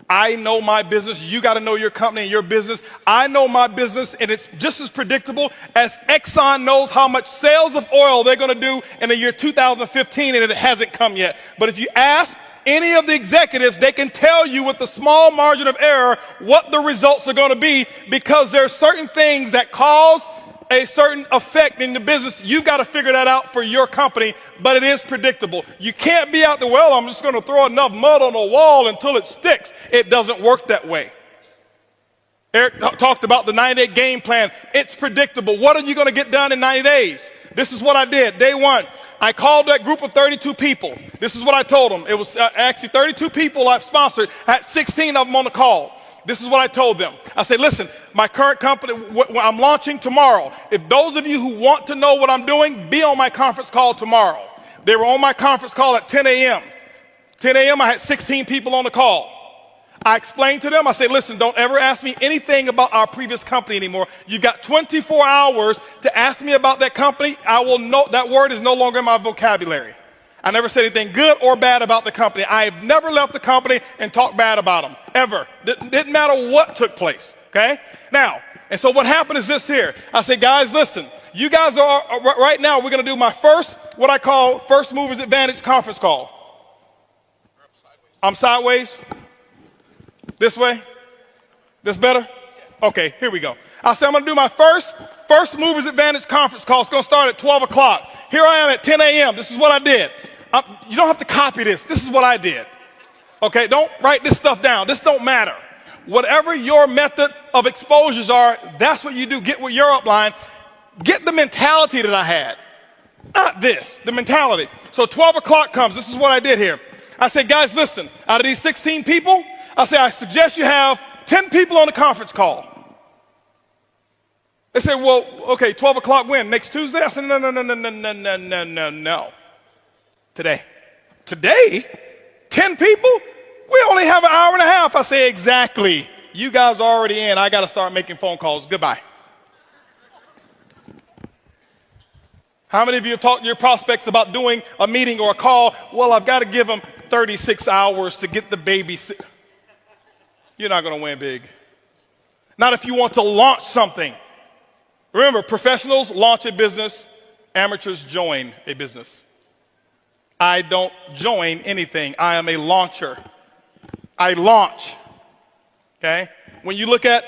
I know my business. You got to know your company and your business. I know my business, and it's just as predictable as Exxon knows how much sales of oil they're going to do in the year 2015, and it hasn't come yet. But if you ask any of the executives, they can tell you with a small margin of error what the results are going to be, because there are certain things that cause a certain effect in the business. You've got to figure that out for your company, but it is predictable. You can't be out there, well, I'm just going to throw enough mud on the wall until it sticks. It doesn't work that way. Eric talked about the 90-day game plan. It's predictable. What are you going to get done in 90 days? This is what I did. Day one, I called that group of 32 people. This is what I told them. It was actually 32 people I've sponsored. I had 16 of them on the call. This is what I told them. I said, listen, my current company, I'm launching tomorrow. If those of you who want to know what I'm doing, be on my conference call tomorrow. They were on my conference call at 10 a.m. 10 a.m., I had 16 people on the call. I explained to them, I said, listen, don't ever ask me anything about our previous company anymore. You've got 24 hours to ask me about that company. I will know that word is no longer in my vocabulary. I never said anything good or bad about the company. I have never left the company and talked bad about them, ever. Didn't matter what took place, okay? Now, and so what happened is this here. I said, guys, listen, you guys are, right now, we're going to do my first, what I call First Movers Advantage conference call. I'm sideways. This way? This better? Okay, here we go. I said I'm going to do my first Movers Advantage conference call. It's going to start at 12 o'clock. Here I am at 10 a.m. This is what I did. You don't have to copy this. This is what I did. Okay, don't write this stuff down. This don't matter. Whatever your method of exposures are, that's what you do. Get with your upline. Get the mentality that I had. Not this, the mentality. So 12 o'clock comes. This is what I did here. I said, guys, listen, out of these 16 people, I said, I suggest you have 10 people on the conference call. They said, well, okay, 12 o'clock when? Next Tuesday? I said, no. Today. Today? 10 people? We only have an hour and a half. I say, exactly. You guys are already in. I got to start making phone calls. Goodbye. How many of you have talked to your prospects about doing a meeting or a call? Well, I've got to give them 36 hours to get the baby. You're not going to win big. Not if you want to launch something. Remember, professionals launch a business. Amateurs join a business. I don't join anything. I am a launcher. I launch. Okay? When you look at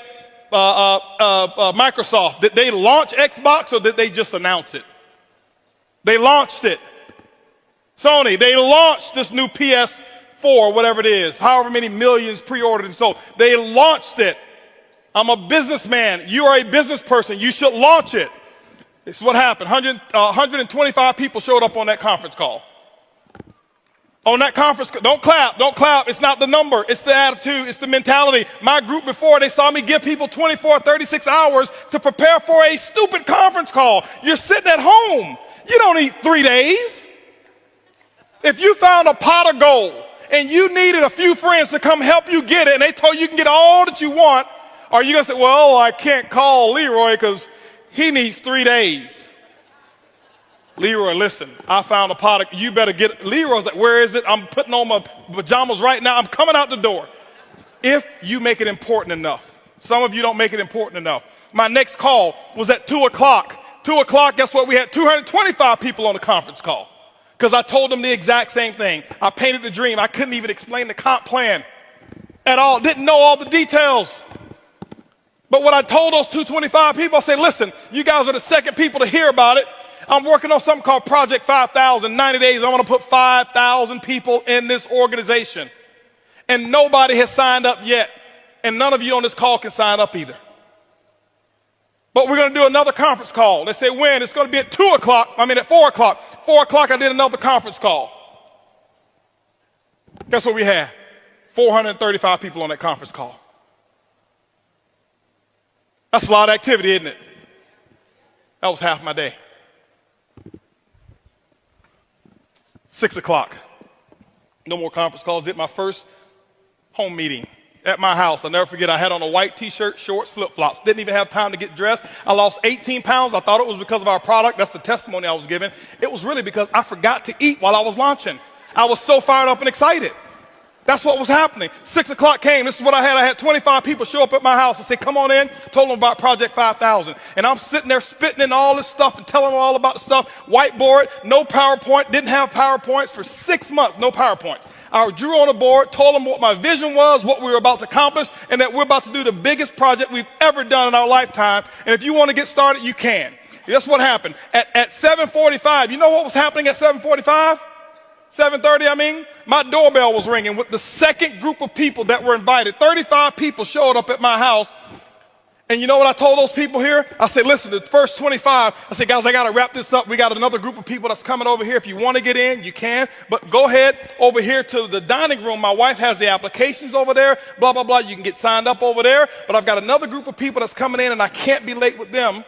Microsoft, did they launch Xbox or did they just announce it? They launched it. Sony, they launched this new PS4, whatever it is, however many millions pre-ordered and sold. They launched it. I'm a businessman. You are a business person. You should launch it. This is what happened. 125 people showed up on that conference call. On that conference call, don't clap. It's not the number. It's the attitude. It's the mentality. My group before, they saw me give people 24, 36 hours to prepare for a stupid conference call. You're sitting at home. You don't need 3 days. If you found a pot of gold and you needed a few friends to come help you get it and they told you can get all that you want, are you going to say, well, I can't call Leroy because he needs 3 days? Leroy, listen, I found a pot of, you better get it. Leroy's like, where is it? I'm putting on my pajamas right now. I'm coming out the door. If you make it important enough. Some of you don't make it important enough. My next call was at 2 o'clock. 2 o'clock, guess what? We had 225 people on the conference call because I told them the exact same thing. I painted the dream. I couldn't even explain the comp plan at all. Didn't know all the details. But what I told those 225 people, I said, listen, you guys are the second people to hear about it. I'm working on something called Project 5,000. 90 days, I want to put 5,000 people in this organization. And nobody has signed up yet. And none of you on this call can sign up either. But we're going to do another conference call. They say when? It's going to be at 4 o'clock. 4 o'clock, I did another conference call. Guess what we had? 435 people on that conference call. That's a lot of activity, isn't it? That was half my day. 6 o'clock. No more conference calls. Did my first home meeting at my house. I'll never forget, I had on a white t-shirt, shorts, flip-flops. Didn't even have time to get dressed. I lost 18 pounds. I thought it was because of our product. That's the testimony I was giving. It was really because I forgot to eat while I was launching. I was so fired up and excited. That's what was happening. 6 o'clock came. This is what I had. I had 25 people show up at my house and say, come on in. Told them about Project 5,000. And I'm sitting there spitting in all this stuff and telling them all about the stuff. Whiteboard, no PowerPoint. Didn't have PowerPoints for 6 months. No PowerPoints. I drew on a board, told them what my vision was, what we were about to accomplish, and that we're about to do the biggest project we've ever done in our lifetime. And if you want to get started, you can. That's what happened. At 7:45, you know what was happening at 7:45? 7:30, my doorbell was ringing with the second group of people that were invited. 35 people showed up at my house. And you know what I told those people here? I said, listen, the first 25, I said, guys, I got to wrap this up. We got another group of people that's coming over here. If you want to get in, you can. But go ahead over here to the dining room. My wife has the applications over there, blah, blah, blah. You can get signed up over there. But I've got another group of people that's coming in, and I can't be late with them.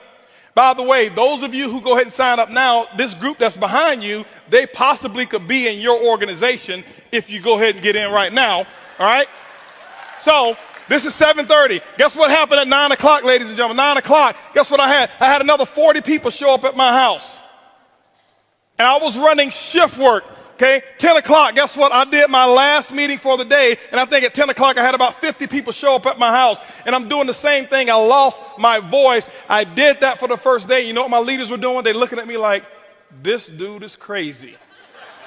By the way, those of you who go ahead and sign up now, this group that's behind you, they possibly could be in your organization if you go ahead and get in right now. All right? So this is 7:30. Guess what happened at 9 o'clock, ladies and gentlemen? 9 o'clock. Guess what I had? I had another 40 people show up at my house. And I was running shift work. Okay, 10 o'clock, guess what? I did my last meeting for the day, and I think at 10 o'clock I had about 50 people show up at my house, and I'm doing the same thing. I lost my voice. I did that for the first day. You know what my leaders were doing? They're looking at me like, this dude is crazy.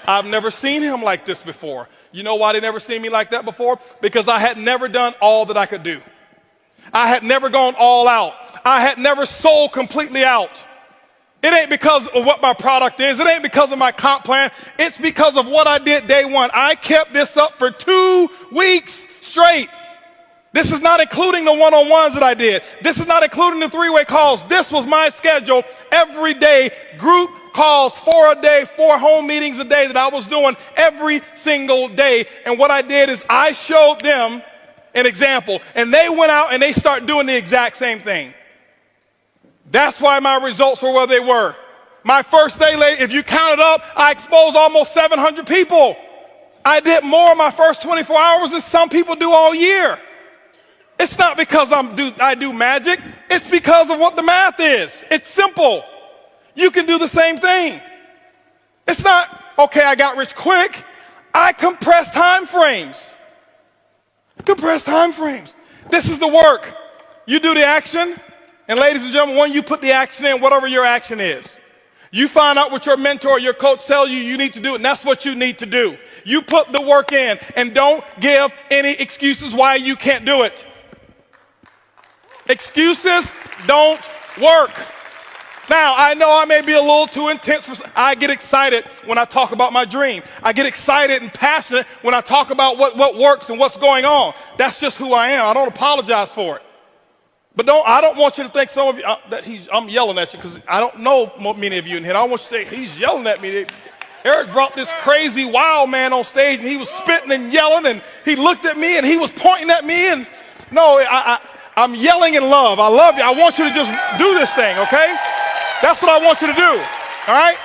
I've never seen him like this before. You know why they never seen me like that before? Because I had never done all that I could do. I had never gone all out. I had never sold completely out. It ain't because of what my product is. It ain't because of my comp plan. It's because of what I did day one. I kept this up for 2 weeks straight. This is not including the one-on-ones that I did. This is not including the 3-way calls. This was my schedule every day. Group calls 4 a day, 4 home meetings a day that I was doing every single day. And what I did is I showed them an example, and they went out and they started doing the exact same thing. That's why my results were where they were. My first day, if you count it up, I exposed almost 700 people. I did more in my first 24 hours than some people do all year. It's not because I do magic. It's because of what the math is. It's simple. You can do the same thing. It's not, okay, I got rich quick. I compress time frames. Compress time frames. This is the work. You do the action, and ladies and gentlemen, when you put the action in, whatever your action is, you find out what your mentor or your coach tells you need to do, and that's what you need to do. You put the work in, and don't give any excuses why you can't do it. Excuses don't work. Now, I know I may be a little too intense. I get excited when I talk about my dream. I get excited and passionate when I talk about what works and what's going on. That's just who I am. I don't apologize for it. But I don't want you to think some of you that I'm yelling at you, because I don't know many of you in here. I don't want you to say he's yelling at me. Eric brought this crazy wild man on stage, and he was spitting and yelling, and he looked at me and he was pointing at me. And no, I'm yelling in love. I love you. I want you to just do this thing, okay? That's what I want you to do, all right?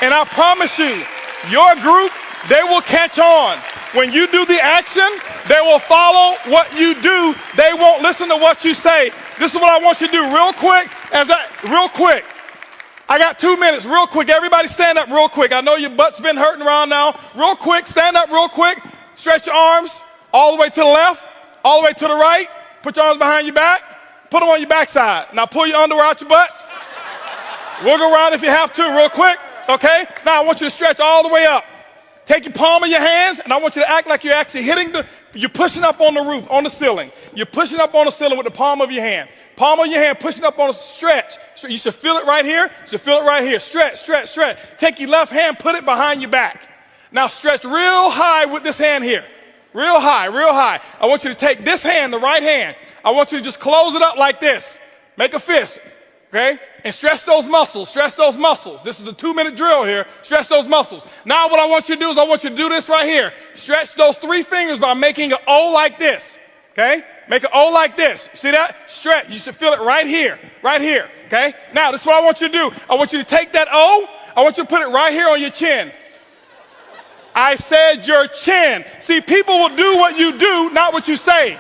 And I promise you, your group, they will catch on. When you do the action, they will follow what you do. They won't listen to what you say. This is what I want you to do real quick. Real quick. I got 2 minutes, real quick. Everybody stand up real quick. I know your butt's been hurting around now. Real quick, stand up real quick. Stretch your arms all the way to the left, all the way to the right. Put your arms behind your back. Put them on your backside. Now pull your underwear out your butt. Wiggle around if you have to real quick, okay? Now I want you to stretch all the way up. Take your palm of your hands, and I want you to act like you're actually you're pushing up on the roof, on the ceiling. You're pushing up on the ceiling with the palm of your hand. Palm of your hand, pushing up on a stretch. You should feel it right here. You should feel it right here. Stretch, stretch, stretch. Take your left hand, put it behind your back. Now stretch real high with this hand here. Real high, real high. I want you to take this hand, the right hand. I want you to just close it up like this. Make a fist, okay? And stretch those muscles, stretch those muscles. This is a 2-minute drill here. Stretch those muscles. Now what I want you to do is I want you to do this right here. Stretch those 3 fingers by making an O like this, okay? Make an O like this. See that? Stretch. You should feel it right here, okay? Now this is what I want you to do. I want you to take that O. I want you to put it right here on your chin. I said your chin. See, people will do what you do, not what you say.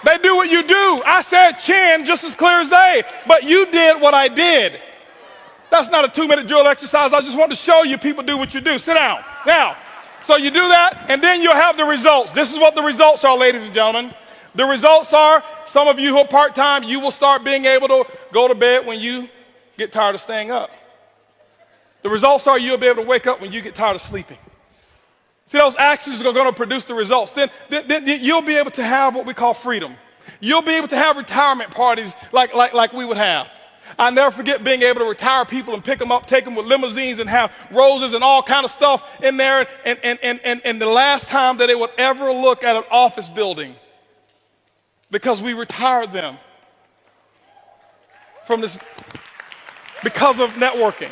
They do what you do. I said chin just as clear as day, but you did what I did. That's not a 2-minute drill exercise. I just want to show you people do what you do. Sit down. Now, so you do that, and then you'll have the results. This is what the results are, ladies and gentlemen. The results are, some of you who are part-time, you will start being able to go to bed when you get tired of staying up. The results are you'll be able to wake up when you get tired of sleeping. See, those actions are going to produce the results. Then you'll be able to have what we call freedom. You'll be able to have retirement parties like we would have. I'll never forget being able to retire people and pick them up, take them with limousines and have roses and all kind of stuff in there. And the last time that they would ever look at an office building, because we retired them from this because of networking.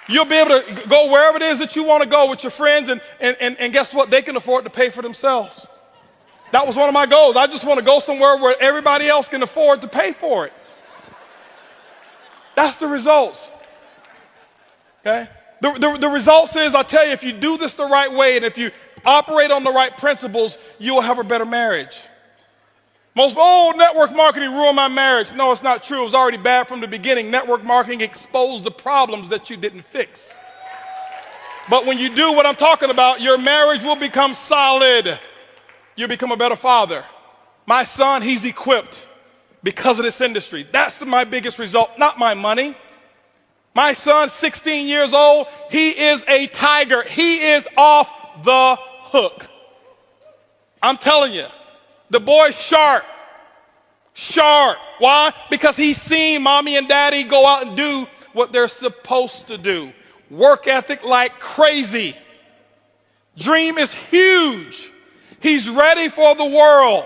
You'll be able to go wherever it is that you want to go with your friends, and guess what? They can afford to pay for themselves. That was one of my goals. I just want to go somewhere where everybody else can afford to pay for it. That's the results. Okay? The results is, I tell you, if you do this the right way and if you operate on the right principles, you will have a better marriage. Network marketing ruined my marriage. No, it's not true. It was already bad from the beginning. Network marketing exposed the problems that you didn't fix. But when you do what I'm talking about, your marriage will become solid. You'll become a better father. My son, he's equipped because of this industry. That's my biggest result, not my money. My son, 16 years old, he is a tiger. He is off the hook. I'm telling you. The boy's sharp. Sharp. Why? Because he's seen mommy and daddy go out and do what they're supposed to do. Work ethic like crazy. Dream is huge. He's ready for the world.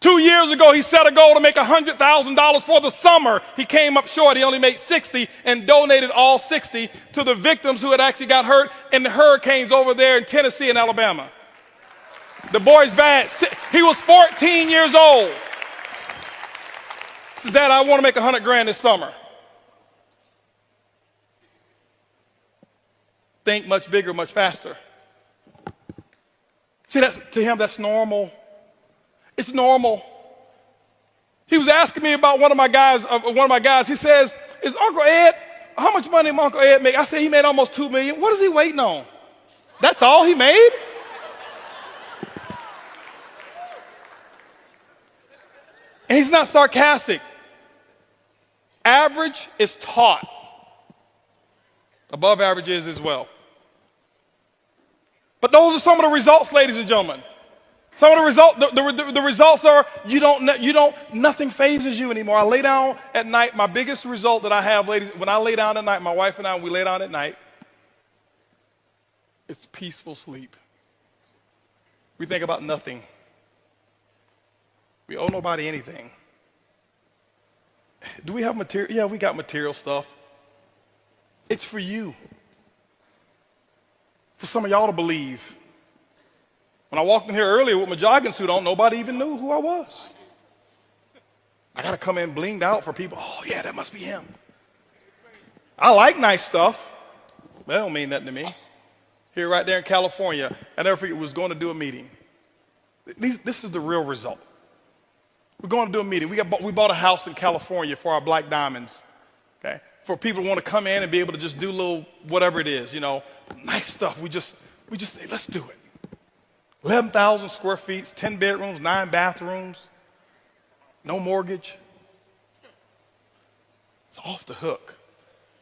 2 years ago, he set a goal to make $100,000 for the summer. He came up short. He only made 60 and donated all 60 to the victims who had actually got hurt in the hurricanes over there in Tennessee and Alabama. The boy's bad. He was 14 years old. He says, Dad, I want to make $100,000 this summer. Think much bigger, much faster. See, to him, that's normal. It's normal. He was asking me about one of my guys. He says, is Uncle Ed, how much money did Uncle Ed make? I said, he made almost $2 million. What is he waiting on? That's all he made? And he's not sarcastic. Average is taught. Above average is as well. But those are some of the results, ladies and gentlemen. Some of the results, the results are nothing phases you anymore. I lay down at night. My biggest result that I have, ladies, when I lay down at night, my wife and I, when we lay down at night, it's peaceful sleep. We think about nothing. We owe nobody anything. Do we have material? Yeah, we got material stuff. It's for you. For some of y'all to believe. When I walked in here earlier with my jogging suit on, nobody even knew who I was. I got to come in blinged out for people. Oh, yeah, that must be him. I like nice stuff. That don't mean nothing to me. Here right there in California, I never forget, was going to do a meeting. This is the real result. We're going to do a meeting. We bought a house in California for our Black Diamonds, okay? For people who want to come in and be able to just do little whatever it is, nice stuff. We just say, let's do it. 11,000 square feet, 10 bedrooms, 9 bathrooms, no mortgage. It's off the hook.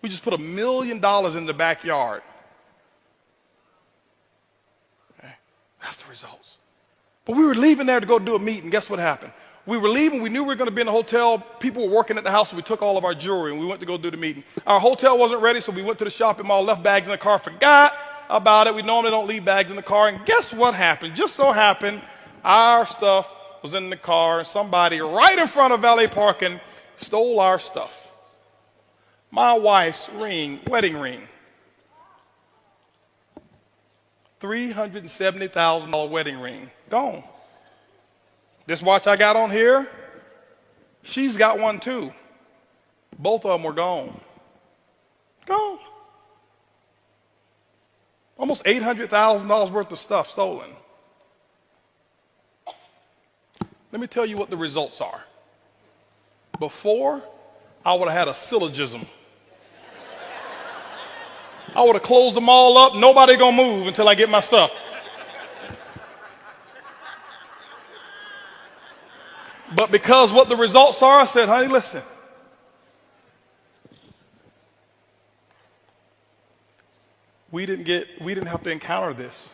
We just put $1 million in the backyard. Okay? That's the results. But we were leaving there to go do a meeting. Guess what happened? We were leaving. We knew we were going to be in the hotel. People were working at the house, so we took all of our jewelry, and we went to go do the meeting. Our hotel wasn't ready, so we went to the shopping mall, left bags in the car, forgot about it. We normally don't leave bags in the car. And guess what happened? Just so happened, our stuff was in the car, and somebody right in front of valet parking stole our stuff. My wife's ring, wedding ring. $370,000 wedding ring. Gone. This watch I got on here, she's got one too. Both of them were gone. Gone. Almost $800,000 worth of stuff stolen. Let me tell you what the results are. Before, I would have had a syllogism. I would have closed them all up. Nobody gonna move until I get my stuff. But because what the results are, I said, honey, listen. We didn't have to encounter this.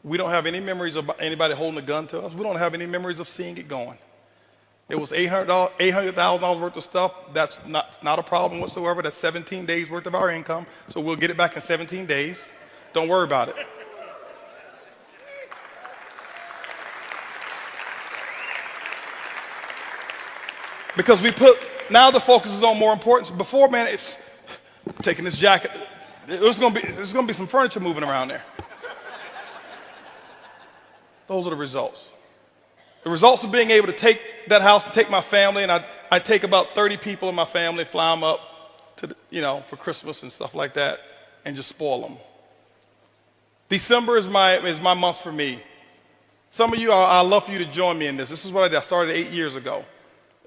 We don't have any memories of anybody holding a gun to us. We don't have any memories of seeing it going. It was $800,000 worth of stuff. That's not a problem whatsoever. That's 17 days worth of our income. So we'll get it back in 17 days. Don't worry about it. Because now the focus is on more importance. Before, man, it's taking this jacket. There's going to be some furniture moving around there. Those are the results. The results of being able to take that house and take my family, and I take about 30 people in my family, fly them up to, for Christmas and stuff like that, and just spoil them. December is my month for me. Some of you, I'd love for you to join me in this. This is what I did. I started 8 years ago.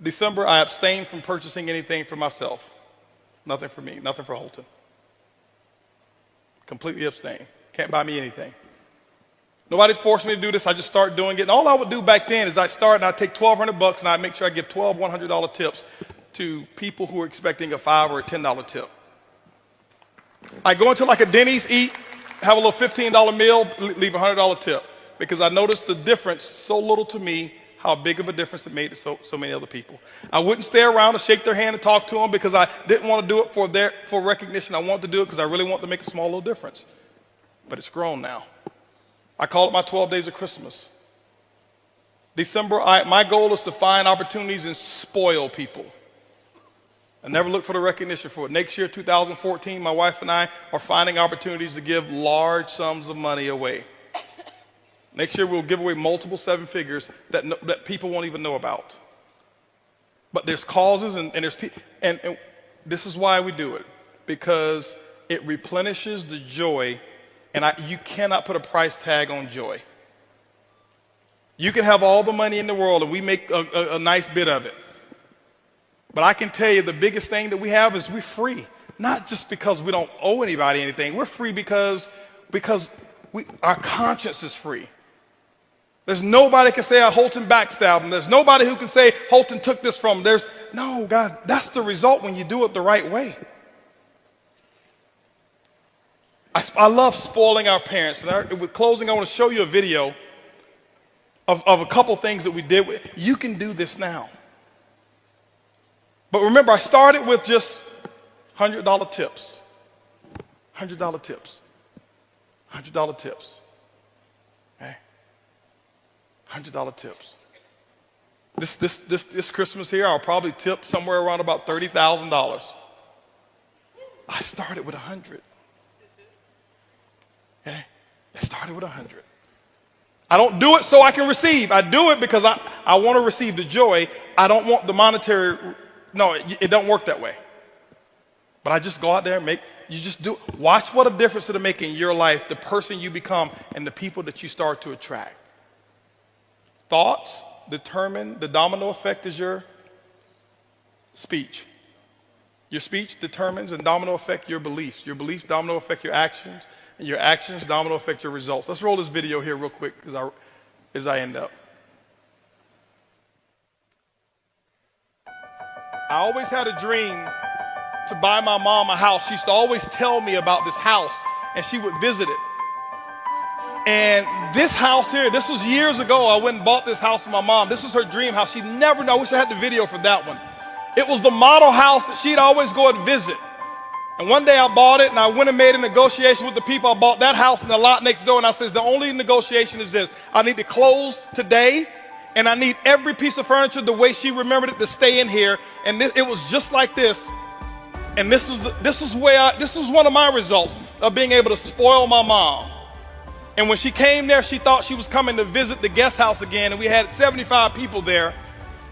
December, I abstained from purchasing anything for myself. Nothing for me, nothing for Holton. Completely abstain. Can't buy me anything. Nobody's forced me to do this. I just start doing it. And all I would do back then is I'd take $1,200 and I'd make sure I give 12 $100 tips to people who are expecting a $5 or a $10 tip. I go into like a Denny's, eat, have a little $15 meal, leave a $100 tip. Because I noticed the difference so little to me, how big of a difference it made to so many other people. I wouldn't stay around to shake their hand and talk to them because I didn't want to do it for recognition. I wanted to do it because I really want to make a small little difference. But it's grown now. I call it my 12 days of Christmas. December, my goal is to find opportunities and spoil people. I never look for the recognition for it. Next year, 2014, my wife and I are finding opportunities to give large sums of money away. Next year, we'll give away multiple 7 figures that people won't even know about. But there's causes and there's people. And this is why we do it. Because it replenishes the joy. And you cannot put a price tag on joy. You can have all the money in the world and we make a nice bit of it. But I can tell you the biggest thing that we have is we're free. Not just because we don't owe anybody anything. We're free because our conscience is free. There's nobody can say Holton backstabbed him. There's nobody who can say Holton took this from him. No, guys, that's the result when you do it the right way. I love spoiling our parents. And with closing, I want to show you a video of a couple things that we did. You can do this now. But remember, I started with just $100 tips. $100 tips. $100 tips. Okay? $100 tips. This Christmas here, I'll probably tip somewhere around about $30,000. I started with 100. Okay? I started with 100. I don't do it so I can receive. I do it because I want to receive the joy. I don't want the monetary. No, it don't work that way. But I just go out there and you just do. Watch what a difference it'll make in your life, the person you become, and the people that you start to attract. Thoughts determine, the domino effect is your speech. Your speech determines and domino affect your beliefs. Your beliefs domino affect your actions, and your actions domino affect your results. Let's roll this video here real quick as I end up. I always had a dream to buy my mom a house. She used to always tell me about this house, and she would visit it. And this house here, this was years ago. I went and bought this house for my mom. This was her dream house. She never knew. I wish I had the video for that one. It was the model house that she'd always go and visit. And one day I bought it, and I went and made a negotiation with the people. I bought that house and the lot next door, and I says, the only negotiation is this. I need to close today, and I need every piece of furniture the way she remembered it to stay in here. And it was just like this. And this is one of my results of being able to spoil my mom. And when she came there, she thought she was coming to visit the guest house again, and we had 75 people there,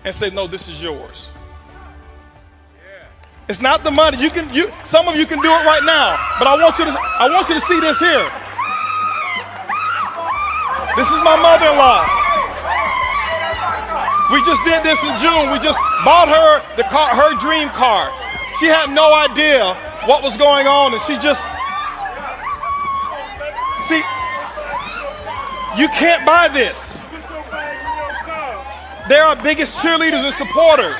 and said, no, this is yours. It's not the money. Some of you can do it right now, but I want you to see this here. This is my mother-in-law. We just did this in June. We just bought her her dream car. She had no idea what was going on, and she just see. You can't buy this. They're our biggest cheerleaders and supporters.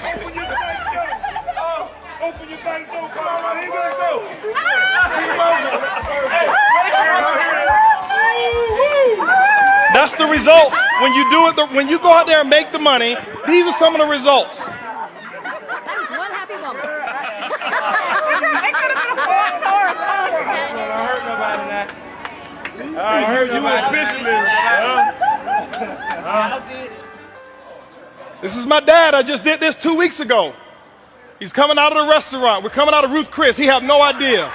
That's the results. When you do it, when you go out there and make the money, these are some of the results. That is one happy moment. It could have been a false horse. I heard nobody that. I heard you was bishop. This is my dad. I just did this 2 weeks ago. He's coming out of the restaurant. We're coming out of Ruth Chris. He had no idea.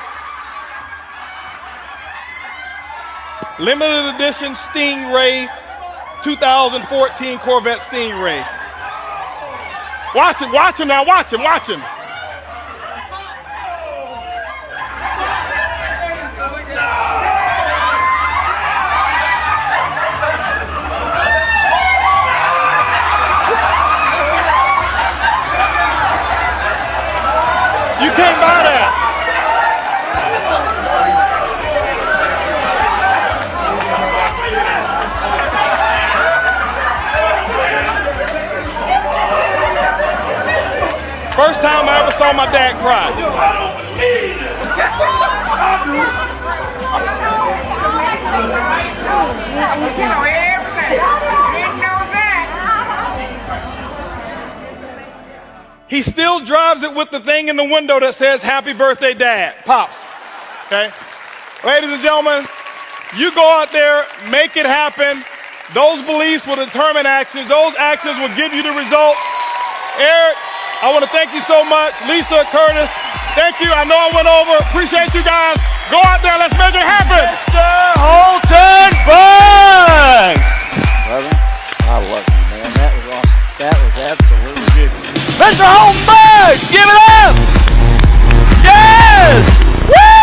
Limited edition Stingray, 2014 Corvette Stingray. Watch him now, watch him. You can't buy that. First time I ever saw my dad cry. You know everything. Didn't know that. He still drives it with the thing in the window that says, "Happy birthday, Dad." Pops. Okay? Ladies and gentlemen, you go out there, make it happen. Those beliefs will determine actions. Those actions will give you the results. Eric, I want to thank you so much. Lisa, Curtis, thank you. I know I went over. Appreciate you guys. Go out there. Let's make it happen. Mr. Holton Buggs! I love you, man. That was awesome. That was absolutely good. Mr. Holton Buggs! Give it up! Yes! Woo!